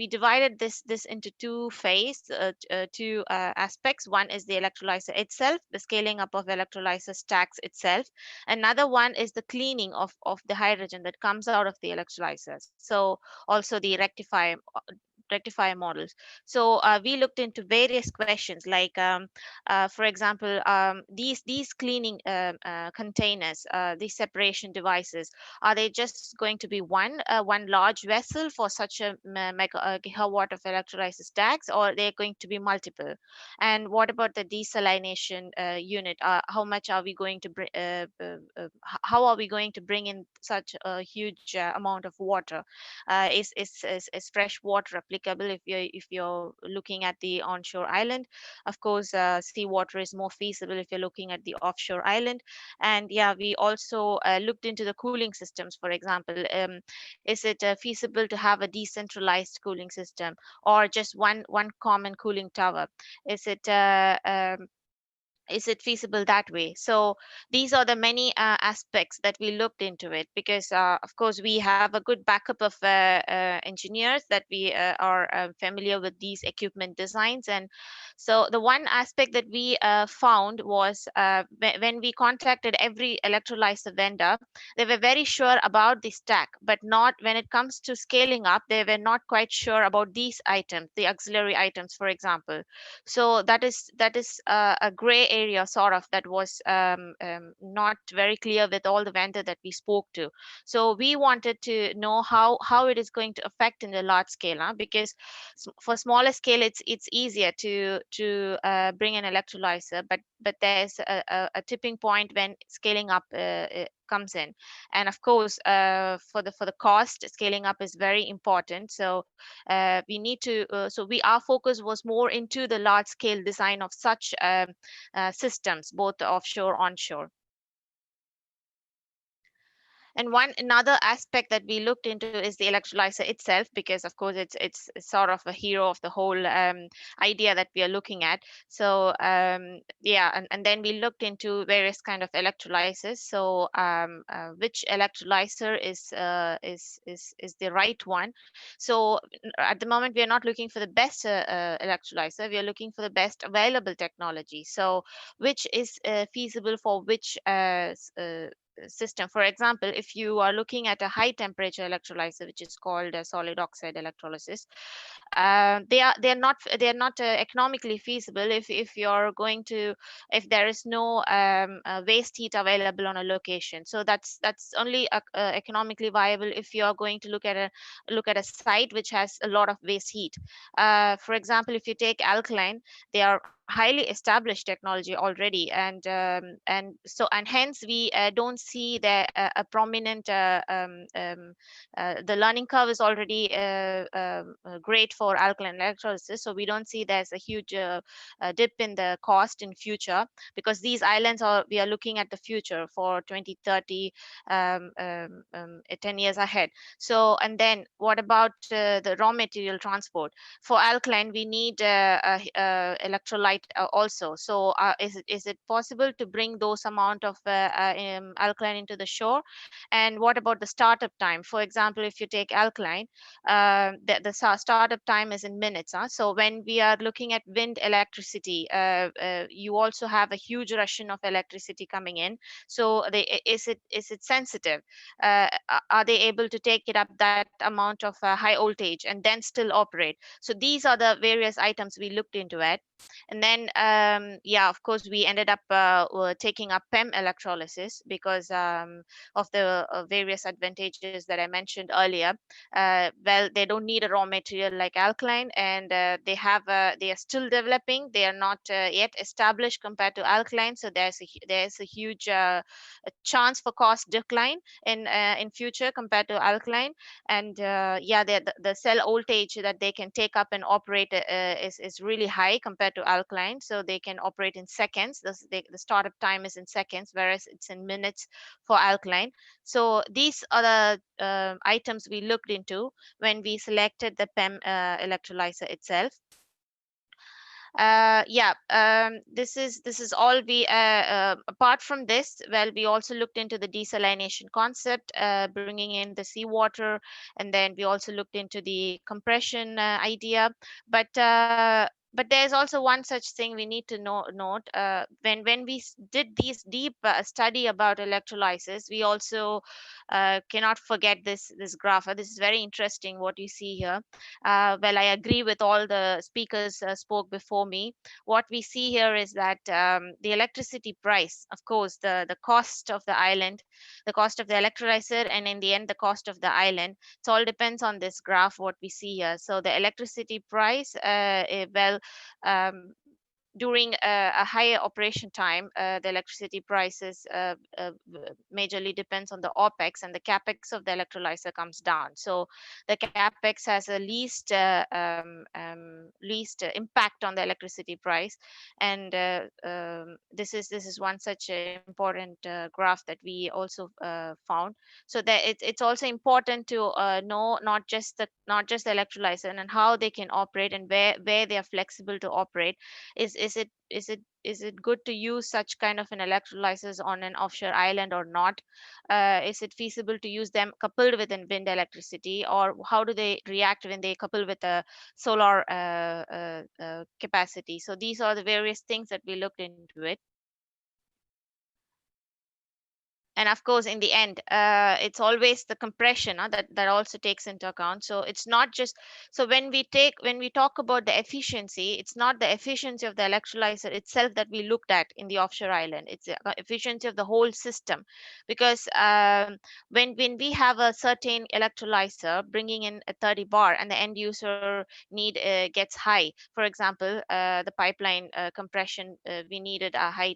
divided this into two aspects. One is the electrolyzer itself, the scaling up of electrolyzer stacks itself. Another one is the cleaning of the hydrogen that comes out of the electrolyzers. So also the rectifier models. So we looked into various questions, like for example, these cleaning containers, these separation devices, are they just going to be one large vessel for such a gigawatt of electrolyzer stacks, or they're going to be multiple? And what about the desalination unit? How much are we going to bring? How are we going to bring in such a huge amount of water? Is fresh water applicable if you're looking at the onshore island? Of course, seawater is more feasible if you're looking at the offshore island. And yeah, we also looked into the cooling systems. For example, is it feasible to have a decentralized cooling system, or just one common cooling tower? Is it is it feasible that way? So these are the many aspects that we looked into it, because of course we have a good backup of engineers that we are familiar with these equipment designs. And so the one aspect that we found was when we contacted every electrolyzer vendor, they were very sure about the stack, but not when it comes to scaling up, they were not quite sure about these items, the auxiliary items, for example. So that is a gray area sort of, that was not very clear with all the vendor that we spoke to. So we wanted to know how it is going to affect in the large scale, because for smaller scale it's easier to bring an electrolyzer, but there's a tipping point when scaling up comes in. And of course for the cost, scaling up is very important. So we need to so we our focus was more into the large scale design of such systems, both offshore onshore. And one another aspect that we looked into is the electrolyzer itself, because of course it's sort of a hero of the whole idea that we are looking at. So yeah, and then we looked into various kind of electrolyzers. So which electrolyzer is the right one? So at the moment we are not looking for the best electrolyzer. We are looking for the best available technology. So which is feasible for which system. For example, if you are looking at a high temperature electrolyzer, which is called a solid oxide electrolysis, they are not economically feasible if you're going to, if there is no waste heat available on a location. So that's only economically viable if you are going to look at a site which has a lot of waste heat. For example, if you take alkaline, they are highly established technology already, and hence we don't see a prominent the learning curve is already great for alkaline electrolysis, so we don't see there's a huge dip in the cost in future, because these islands we are looking at the future for 2030, 10 years ahead. So, and then what about the raw material transport? For alkaline we need electrolyte also. So is it possible to bring those amount of alkaline into the shore? And what about the startup time? For example, if you take alkaline, the startup time is in minutes. So when we are looking at wind electricity, you also have a huge rush of electricity coming in. So is it sensitive? Are they able to take it up that amount of high voltage and then still operate? So these are the various items we looked into it. And then yeah, of course we ended up taking up PEM electrolysis because of the various advantages that I mentioned earlier. Well, they don't need a raw material like alkaline, and they are still developing. They are not yet established compared to alkaline, so there's a huge a chance for cost decline in future compared to alkaline. And yeah, the cell voltage that they can take up and operate is really high compared to alkaline, so they can operate in seconds. The startup time is in seconds, whereas it's in minutes for alkaline. So these are the items we looked into when we selected the PEM electrolyzer itself. Yeah, this is all we apart from this, well, we also looked into the desalination concept, bringing in the seawater, and then we also looked into the compression idea. But there's also one such thing we need to note. When we did these deep study about electrolysis, we also cannot forget this graph. This is very interesting what you see here. Well, I agree with all the speakers spoke before me. What we see here is that the electricity price, of course, the cost of the island, the cost of the electrolyzer, and in the end, the cost of the island. It all depends on this graph, what we see here. So the electricity price, well, during a higher operation time, the electricity prices majorly depends on the OPEX, and the CAPEX of the electrolyzer comes down. So the CAPEX has a least impact on the electricity price. And this is one such important graph that we also found. So that it's also important to know not just the electrolyzer and how they can operate, and where they are flexible to operate, is is it good to use such kind of an electrolyzers on an offshore island or not? Is it feasible to use them coupled with an wind electricity, or how do they react when they couple with a solar capacity? So these are the various things that we looked into it. And of course, in the end, it's always the compression that also takes into account. So it's not just, so when we talk about the efficiency, it's not the efficiency of the electrolyzer itself that we looked at in the offshore island. It's the efficiency of the whole system, because when we have a certain electrolyzer bringing in a 30 bar and the end user need gets high, for example, the pipeline compression, we needed a high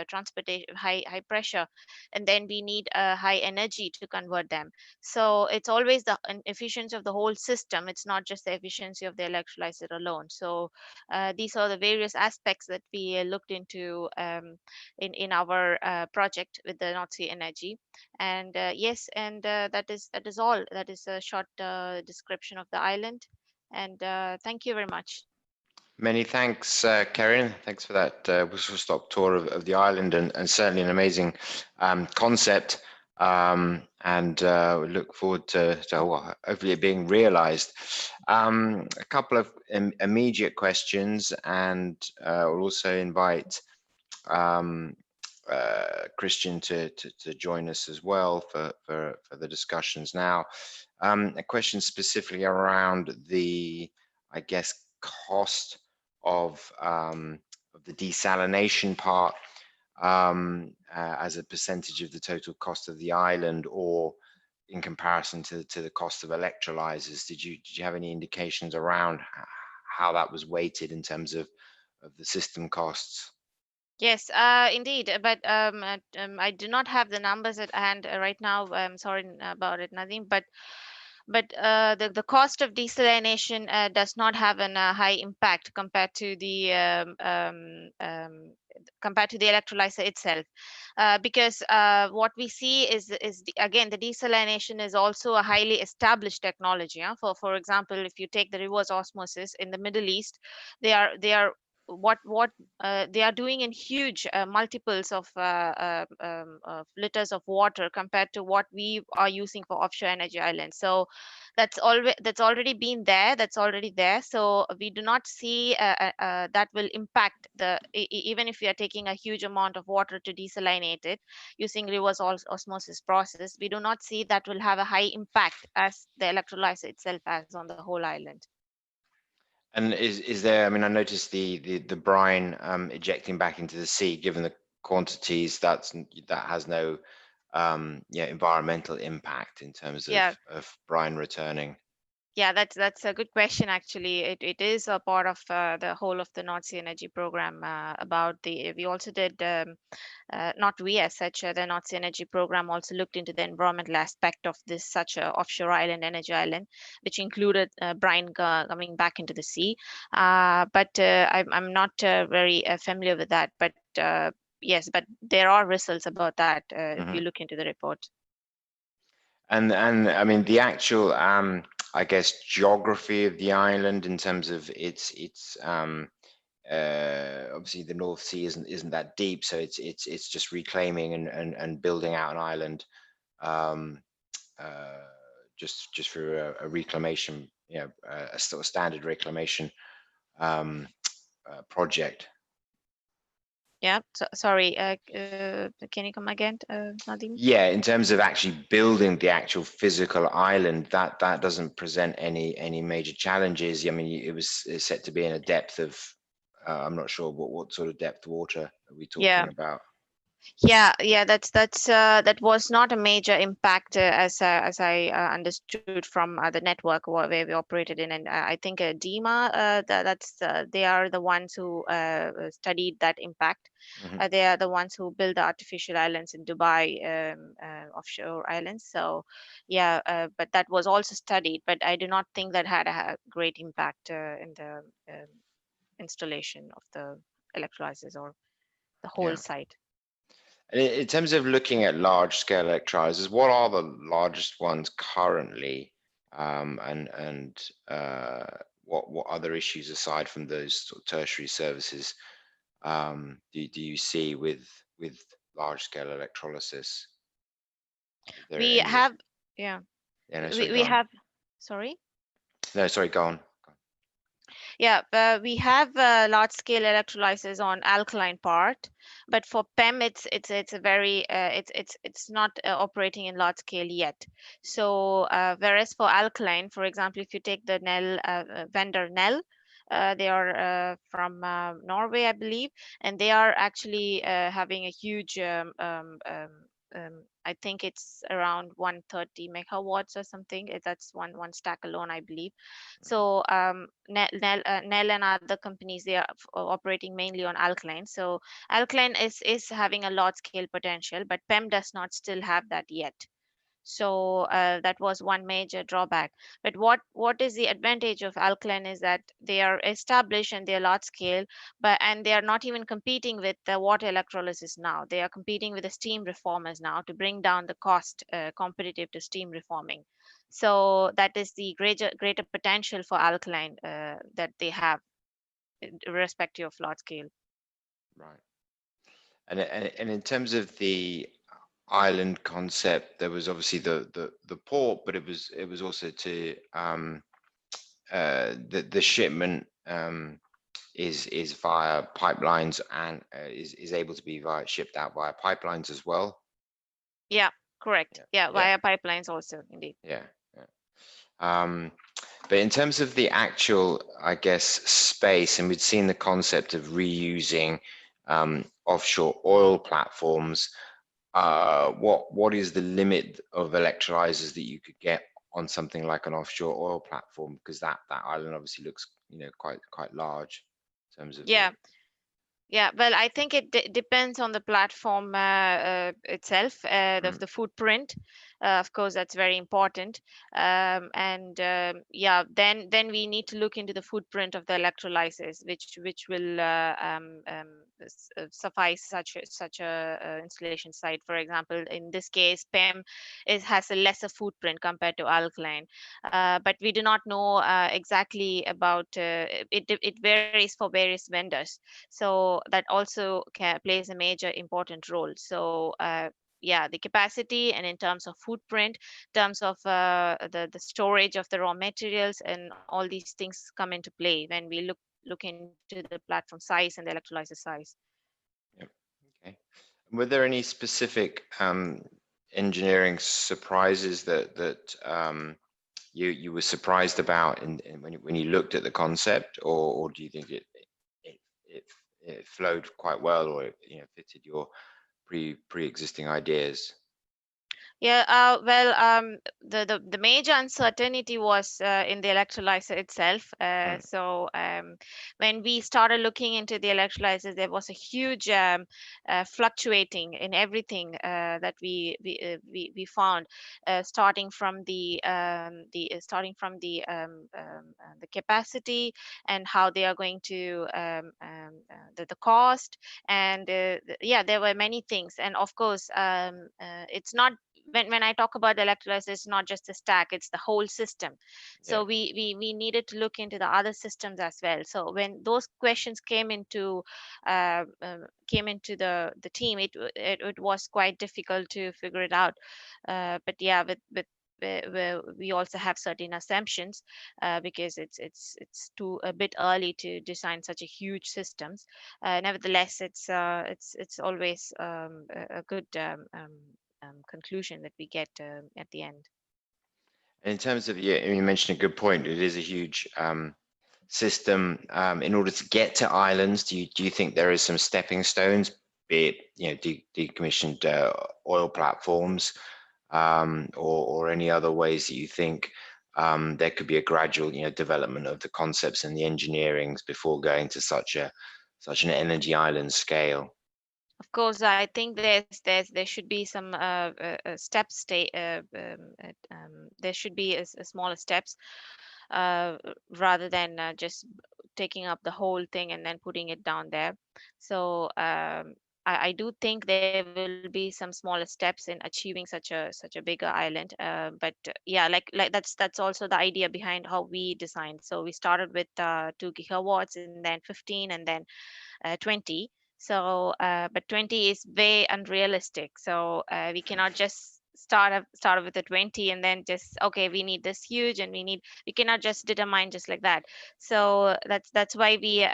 transportation, high pressure, and then we need a high energy to convert them. So it's always the efficiency of the whole system. It's not just the efficiency of the electrolyzer alone. So these are the various aspects that we looked into in our project with the North Sea Energy. And yes, and that is all. That is a short description of the island. And thank you very much. Many thanks, Karen. Thanks for that whistle-stop tour of the island, and certainly an amazing concept. And we look forward to hopefully it being realized. A couple of immediate questions, and we'll also invite Christian to join us as well for the discussions now. A question specifically around the, I guess, cost of the desalination part as a percentage of the total cost of the island, or in comparison to the cost of electrolyzers. Did you have any indications around how that was weighted in terms of the system costs? Yes, indeed. But I do not have the numbers at hand right now. I'm sorry about it, Nadeem. But the cost of desalination does not have a high impact compared to the electrolyzer itself, because what we see is again, the desalination is also a highly established technology. For example, if you take the reverse osmosis in the Middle East, they are what they are doing in huge multiples of liters of water compared to what we are using for offshore energy islands. So that's already been there, that's already there. So we do not see that will impact even if we are taking a huge amount of water to desalinate it using reverse osmosis process, we do not see that will have a high impact as the electrolyzer itself has on the whole island. And is there, I mean, I noticed the brine ejecting back into the sea, given the quantities, that has no environmental impact in terms of brine returning. Yeah, that's a good question. Actually, it is a part of the whole of the North Sea Energy Program. We also did not we as such, the North Sea Energy Program also looked into the environmental aspect of this such a offshore island, energy island, which included brine coming back into the sea. But I'm not very familiar with that. But yes, but there are results about that if you look into the report. And I mean, the actual I guess geography of the island in terms of its obviously the North Sea isn't that deep, so it's just reclaiming and building out an island just for a reclamation, a sort of standard reclamation project. Yeah, sorry, can you come again, Nadeem? Yeah, in terms of actually building the actual physical island, that doesn't present any major challenges. I mean, it's set to be in a depth of, I'm not sure what sort of depth water are we talking about. Yeah, that was not a major impact as I understood from the network where we operated in, and I think DEMA, they are the ones who studied that impact. They are the ones who build the artificial islands in Dubai, offshore islands. So yeah, but that was also studied, but I do not think that had a great impact in the installation of the electrolyzers or the whole site. In terms of looking at large scale electrolyzers, what are the largest ones currently? And what other issues aside from those sort of tertiary services do you see with large scale electrolysis? Is there We any? have, yeah, Yeah, no, sorry, go we on. have, sorry. No, sorry, go on. Yeah, we have large scale electrolysis on alkaline part, but for PEM, it's a very it's not operating in large scale yet. So whereas for alkaline, for example, if you take the Nel vendor Nel, they are from Norway, I believe, and they are actually having a huge I think it's around 130 megawatts or something. That's one stack alone, I believe. So Nel and other companies, they are operating mainly on alkaline. So alkaline is having a large scale potential, but PEM does not still have that yet. So that was one major drawback. But what is the advantage of alkaline is that they are established and they are large scale, but and they are not even competing with the water electrolysis now. They are competing with the steam reformers now to bring down the cost competitive to steam reforming. So that is the greater potential for alkaline that they have irrespective of large scale. Right. And in terms of the island concept, there was obviously the port, but it was also to the shipment is via pipelines and is able to be shipped out via pipelines as well. Yeah, correct. Yeah, Yeah. via pipelines also, indeed. Yeah. But in terms of the actual, I guess, space, and we'd seen the concept of reusing offshore oil platforms. What is the limit of electrolyzers that you could get on something like an offshore oil platform? Because that island obviously looks, quite large in terms of Yeah. Yeah, well, I think it depends on the platform itself, the footprint. Of course, that's very important. And yeah, then we need to look into the footprint of the electrolysis, which will suffice such a installation site. For example, in this case, PEM has a lesser footprint compared to alkaline, but we do not know exactly about it. It varies for various vendors. So that also plays a major important role. So yeah, the capacity, and in terms of footprint, in terms of the storage of the raw materials, and all these things come into play when we look into the platform size and the electrolyzer size. Yep. Okay. Were there any specific engineering surprises that you were surprised about when you looked at the concept, or do you think it, it it flowed quite well, or fitted your pre-existing ideas? Yeah, well, the major uncertainty was in the electrolyzer itself. So when we started looking into the electrolyzers, there was a huge fluctuating in everything that we found, starting from the capacity, and how they are going to the cost, and yeah, there were many things. And of course, it's not, when I talk about the electrolyzer, it's not just the stack, it's the whole system. So Yeah. we needed to look into the other systems as well. So when those questions came into the team, it was quite difficult to figure it out. But yeah, with we also have certain assumptions because it's too a bit early to design such a huge systems. Nevertheless, it's always a good conclusion that we get at the end. And in terms of, you mentioned a good point. It is a huge system. In order to get to islands, do you think there is some stepping stones, be it decommissioned oil platforms, or any other ways that you think there could be a gradual development of the concepts and the engineerings before going to such an energy island scale? Of course, I think there should be some steps. There should be a smaller steps rather than just taking up the whole thing and then putting it down there. So I do think there will be some smaller steps in achieving such a bigger island. But yeah, that's also the idea behind how we designed. So we started with 2 gigawatts, and then 15, and then 20. So but 20 is way unrealistic, so we cannot just start with the 20 and then just, okay, we need this huge, and we cannot just determine just like that. So that's why we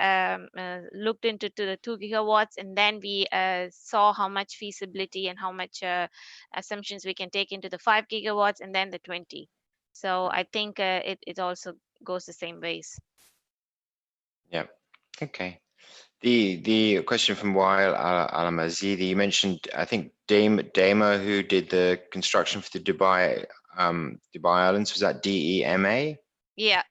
looked into to the 2 gigawatts, and then we saw how much feasibility and how much assumptions we can take into the 5 gigawatts and then the 20. So I think it also goes the same ways. Yeah. Okay. The question from Wael Al-Mazidi, you mentioned, I think Dama, who did the construction for the Dubai Islands, was that DEMA? Yeah,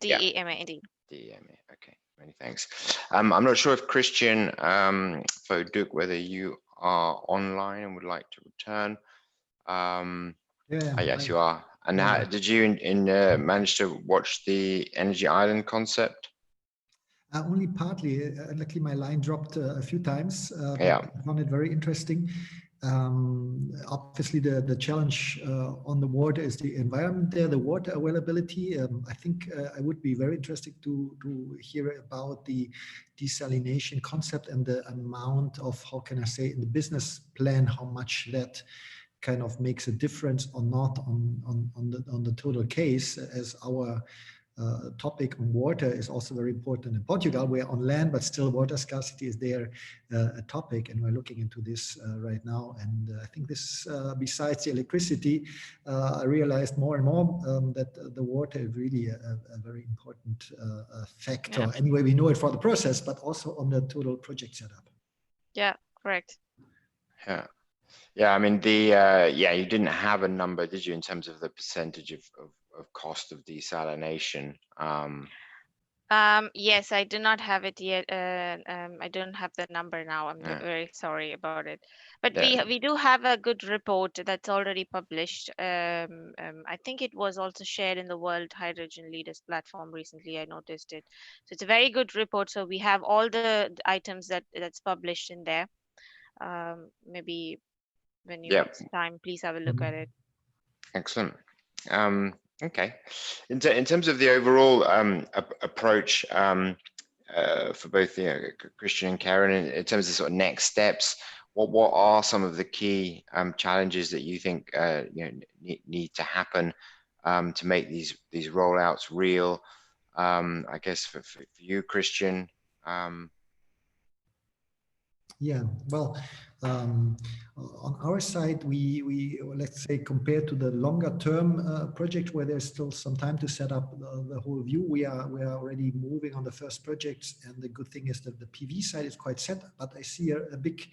Yeah. DEMA indeed. DEMA. Okay, many thanks. I'm not sure if Christian Foduk, whether you are online and would like to return. Yeah, yes, you are. And yeah. how, did you manage to watch the Energy Island concept? Only partly. Luckily, my line dropped a few times, but Yeah. I found it very interesting. Obviously, the challenge on the water is the environment there, the water availability. I think I would be very interested to hear about the desalination concept and the amount of, how can I say, in the business plan, how much that kind of makes a difference or not on the total case, as our topic on water is also very important in Portugal. We're on land, but still water scarcity is there a topic, and we're looking into this right now. And I think this, besides the electricity, I realized more and more that the water is really a very important factor. Yeah. Anyway, we know it for the process, but also on the total project setup. Yeah, correct. Yeah. Yeah, I mean, you didn't have a number, did you, in terms of the percentage of cost of desalination? Yes, I do not have it yet. I don't have the number now. I'm Yeah. very sorry about it. But Yeah. we do have a good report that's already published. I think it was also shared in the World Hydrogen Leaders platform recently. I noticed it. So it's a very good report. So we have all the items that's published in there. Maybe when you Yeah. have time, please have a look at it. Excellent. Okay. In terms of the overall approach for both Christian and Karen, in terms of sort of next steps, what are some of the key challenges that you think need to happen to make these rollouts real? I guess for you, Christian. Yeah, well, on our side, we let's say, compared to the longer term project where there's still some time to set up the whole view, we are already moving on the first projects, and the good thing is that the PV side is quite set. But I see a big,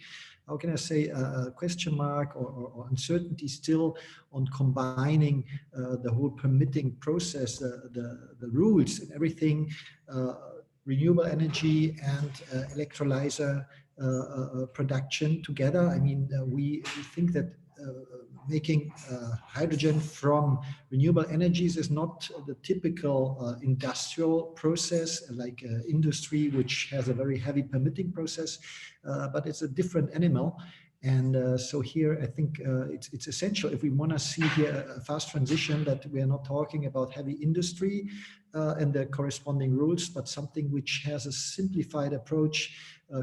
how can I say, a question mark or uncertainty still on combining the whole permitting process, the rules and everything, renewable energy and electrolyzer production together. I mean, we think that making hydrogen from renewable energies is not the typical industrial process, like industry, which has a very heavy permitting process, but it's a different animal. And so here, I think it's essential, if we want to see here a fast transition, that we are not talking about heavy industry and the corresponding rules, but something which has a simplified approach,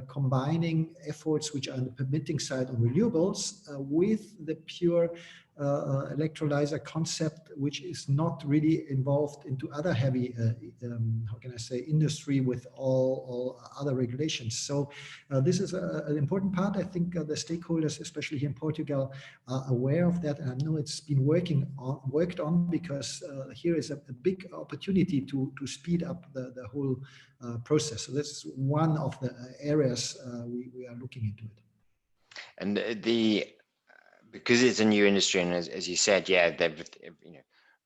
combining efforts which are on the permitting side on renewables with the pure electrolyzer concept, which is not really involved into other heavy, how can I say, industry with all other regulations. So this is an important part. I think the stakeholders, especially here in Portugal, are aware of that, and I know it's been worked on, because here is a big opportunity to speed up the whole process. So that's one of the areas we are looking into it. And because it's a new industry, and as you said, yeah,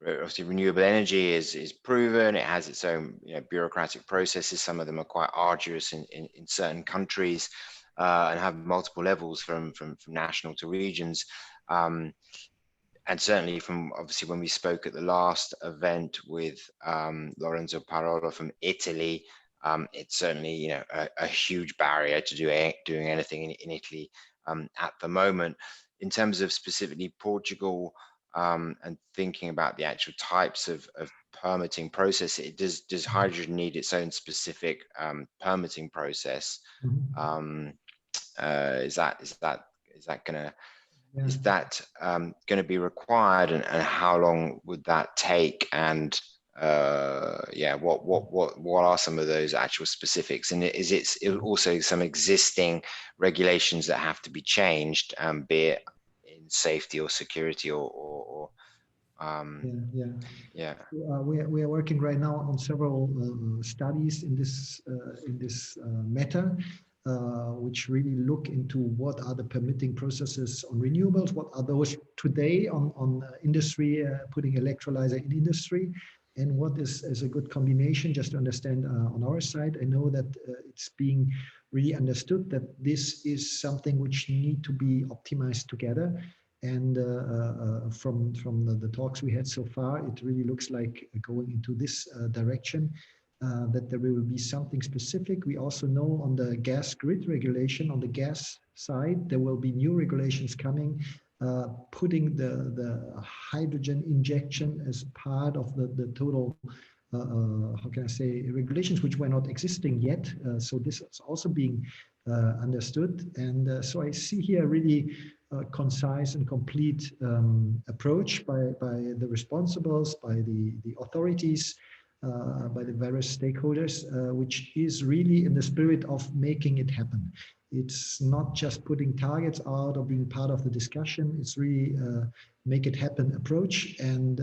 obviously renewable energy is proven. It has its own bureaucratic processes. Some of them are quite arduous in certain countries, and have multiple levels from national to regions. And certainly from, obviously, when we spoke at the last event with Lorenzo Parola from Italy, it's certainly, you know, a huge barrier to doing anything in Italy at the moment. In terms of specifically Portugal, and thinking about the actual types of permitting process, does hydrogen need its own specific permitting process? Is that gonna is that going to be required, and how long would that take? And yeah, what are some of those actual specifics? And is it also some existing regulations that have to be changed, be it in safety or security or yeah. We are working right now on several studies in this matter, which really look into what are the permitting processes on renewables, what are those today on industry, putting electrolyzer in industry, and what is a good combination. Just to understand on our side, I know that it's being really understood that this is something which need to be optimized together. And from the talks we had so far, it really looks like going into this direction, that there will be something specific. We also know on the gas grid regulation, on the gas side, there will be new regulations coming, putting the hydrogen injection as part of the total, how can I say, regulations which were not existing yet. So this is also being understood. And so I see here really concise and complete approach by the responsibles, by the authorities, by the various stakeholders, which is really in the spirit of making it happen. It's not just putting targets out or being part of the discussion. It's really make it happen approach. And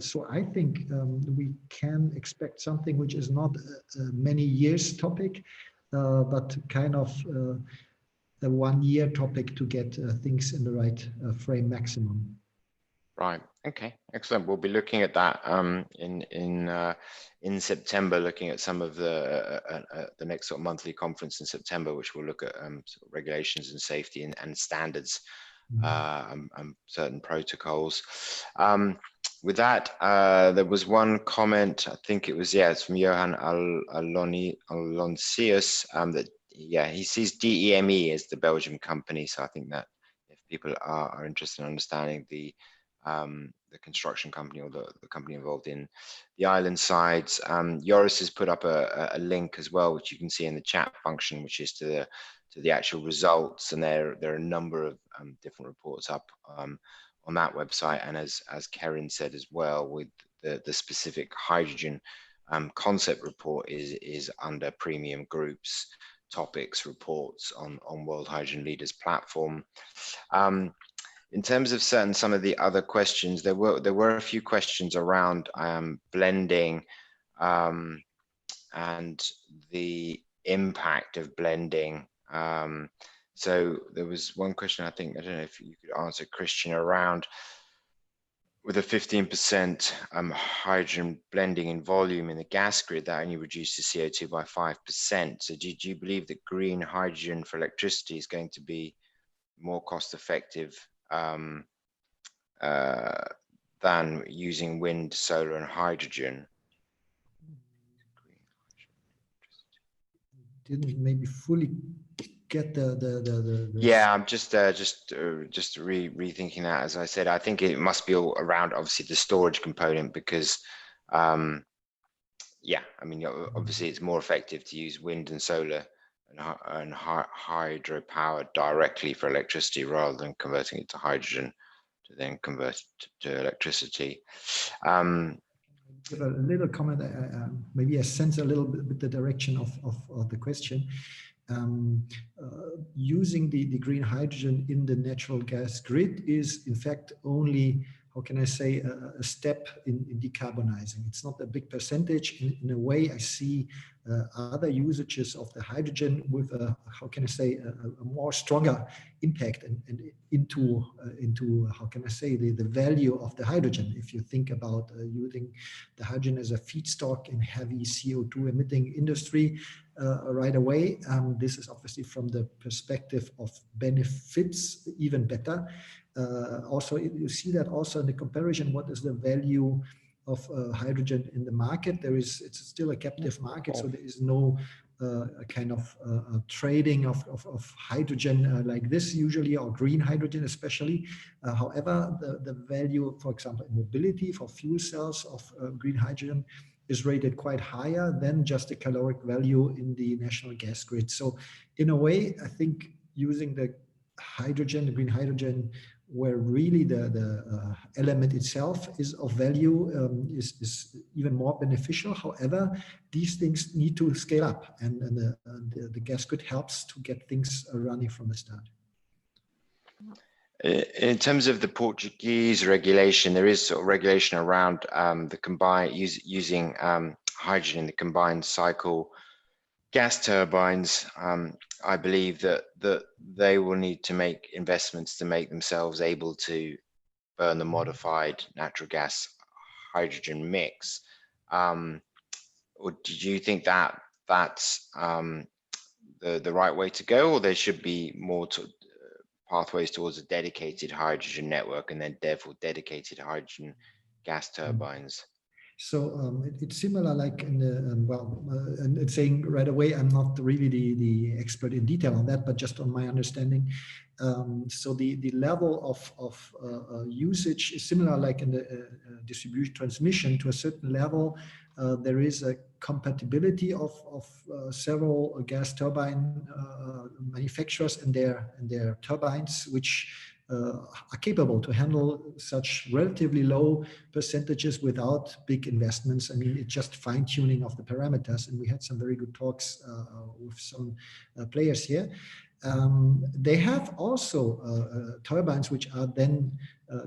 so I think we can expect something which is not a many years topic, but kind of a 1 year topic to get things in the right frame maximum. Right. Okay. Excellent. We'll be looking at that in September, looking at some of the next sort of monthly conference in September, which will look at sort of regulations and safety and standards, and certain protocols. With that, there was one comment. I think it was it's from Johan Aloncius, that he sees DEME as the Belgian company. So I think that if people are interested in understanding the construction company or the company involved in the island sides, Joris has put up a link as well, which you can see in the chat function, which is to the actual results, and there are a number of different reports up on that website. And as Karen said as well, with the specific hydrogen concept report is under premium groups topics reports on World Hydrogen Leaders platform. In terms of some of the other questions, there were a few questions around blending and the impact of blending. So there was one question, I don't know if you could answer, Christian, around with a 15% hydrogen blending in volume in the gas grid, that only reduces CO2 by 5%. So do you believe that green hydrogen for electricity is going to be more cost effective than using wind, solar, and hydrogen? Didn't maybe fully get the Yeah, I'm just rethinking that. As I said, I think it must be all around obviously the storage component, because yeah, I mean, obviously it's more effective to use wind and solar and hydropower directly for electricity rather than converting it to hydrogen to then convert it to electricity. Give a little comment, maybe I sense a little bit the direction of the question. Using the green hydrogen in the natural gas grid is in fact only, how can I say, a step in decarbonizing. It's not a big percentage. In a way, I see other usages of the hydrogen with a, how can I say, a more stronger impact and into how can I say, the value of the hydrogen. If you think about using the hydrogen as a feedstock in heavy CO2 emitting industry right away, this is obviously from the perspective of benefits even better. Also, you see that also in the comparison, what is the value hydrogen in the market. It's still a captive market, so there is no kind of trading of hydrogen like this usually, or green hydrogen especially. However, the value, for example, in mobility for fuel cells of green hydrogen is rated quite higher than just the caloric value in the national gas grid. So in a way, I think using the hydrogen, the green hydrogen, where really the element itself is of value, is even more beneficial. However, these things need to scale up, and the gas grid helps to get things running from the start. In terms of the Portuguese regulation, there is sort of regulation around the combined using hydrogen in the combined cycle gas turbines. I believe that they will need to make investments to make themselves able to burn the modified natural gas hydrogen mix. Or did you think that that's the right way to go, or there should be more pathways towards a dedicated hydrogen network and then therefore dedicated hydrogen gas turbines? So it's similar like in the, and it's saying right away, I'm not really the expert in detail on that, but just on my understanding. So the level of usage is similar like in the distribution transmission to a certain level. There is a compatibility of several gas turbine manufacturers and their turbines, which are capable to handle such relatively low percentages without big investments. I mean, it's just fine tuning of the parameters. And we had some very good talks with some players here. They have also turbines which are then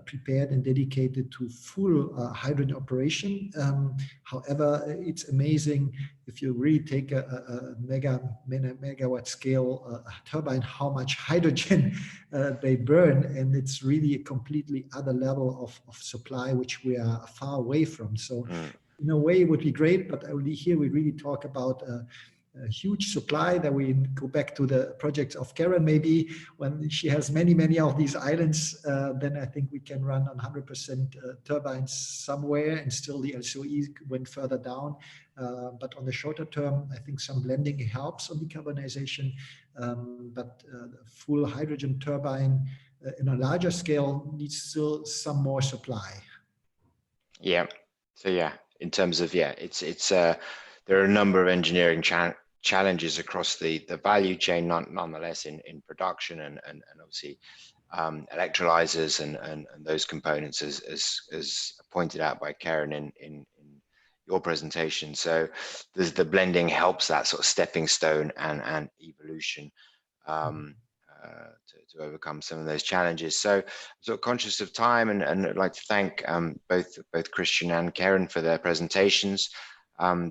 prepared and dedicated to full hydrogen operation. However, it's amazing if you really take a megawatt scale turbine, how much hydrogen they burn, and it's really a completely other level of supply which we are far away from. So in a way it would be great, but only here we really talk about a huge supply. That we go back to the projects of Karen, maybe when she has many of these islands, then I think we can run on 100% turbines somewhere, and still the LCOE went further down. But on the shorter term, I think some blending helps on decarbonization, but full hydrogen turbine in a larger scale needs still some more supply. Yeah. So yeah, in terms of, yeah, it's there are a number of engineering challenges across the value chain, nonetheless in production and obviously electrolyzers and those components as pointed out by Karen in your presentation. So there's the blending helps that sort of stepping stone and evolution to overcome some of those challenges. So I'm sort of conscious of time, and I'd like to thank both Christian and Karen for their presentations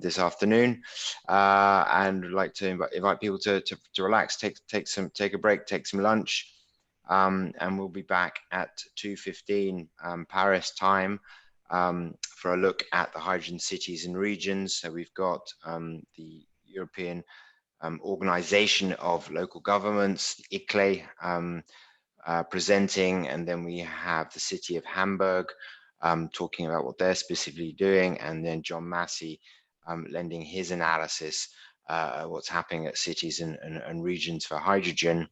this afternoon, and I'd like to invite people to relax, take a break, take some lunch, and we'll be back at 2:15 Paris time for a look at the hydrogen cities and regions. So we've got the European Organization of Local Governments, ICLE, presenting, and then we have the city of Hamburg talking about what they're specifically doing, and then John Massey lending his analysis what's happening at cities and regions for hydrogen.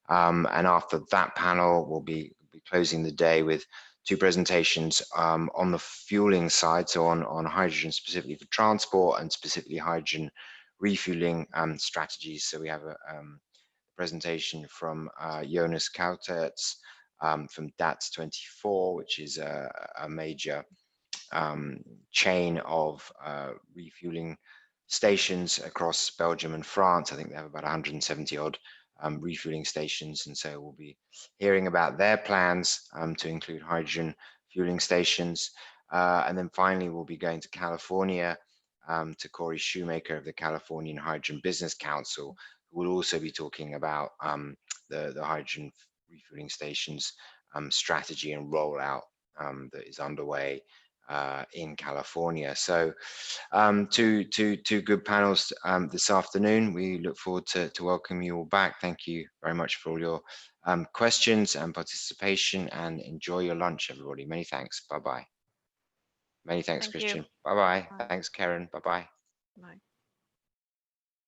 And after that panel, we'll be closing the day with two presentations on the fueling side, so on hydrogen specifically for transport and specifically hydrogen refueling strategies. So we have a presentation from Jonas Kautertz from DATS24, which is a major chain of refueling stations across Belgium and France. I think they have about 170 odd refueling stations, and so we'll be hearing about their plans to include hydrogen fueling stations. And then finally, we'll be going to California to Corey Shoemaker of the Californian Hydrogen Business Council, who will also be talking about the hydrogen refueling stations strategy and rollout that is underway in California. So two good panels this afternoon. We look forward to welcoming you all back. Thank you very much for all your questions and participation, and enjoy your lunch, everybody. Many thanks. Bye-bye. Many thanks, Thank you. Christian. Bye-bye. Bye. Thanks, Karen. Bye-bye. Bye.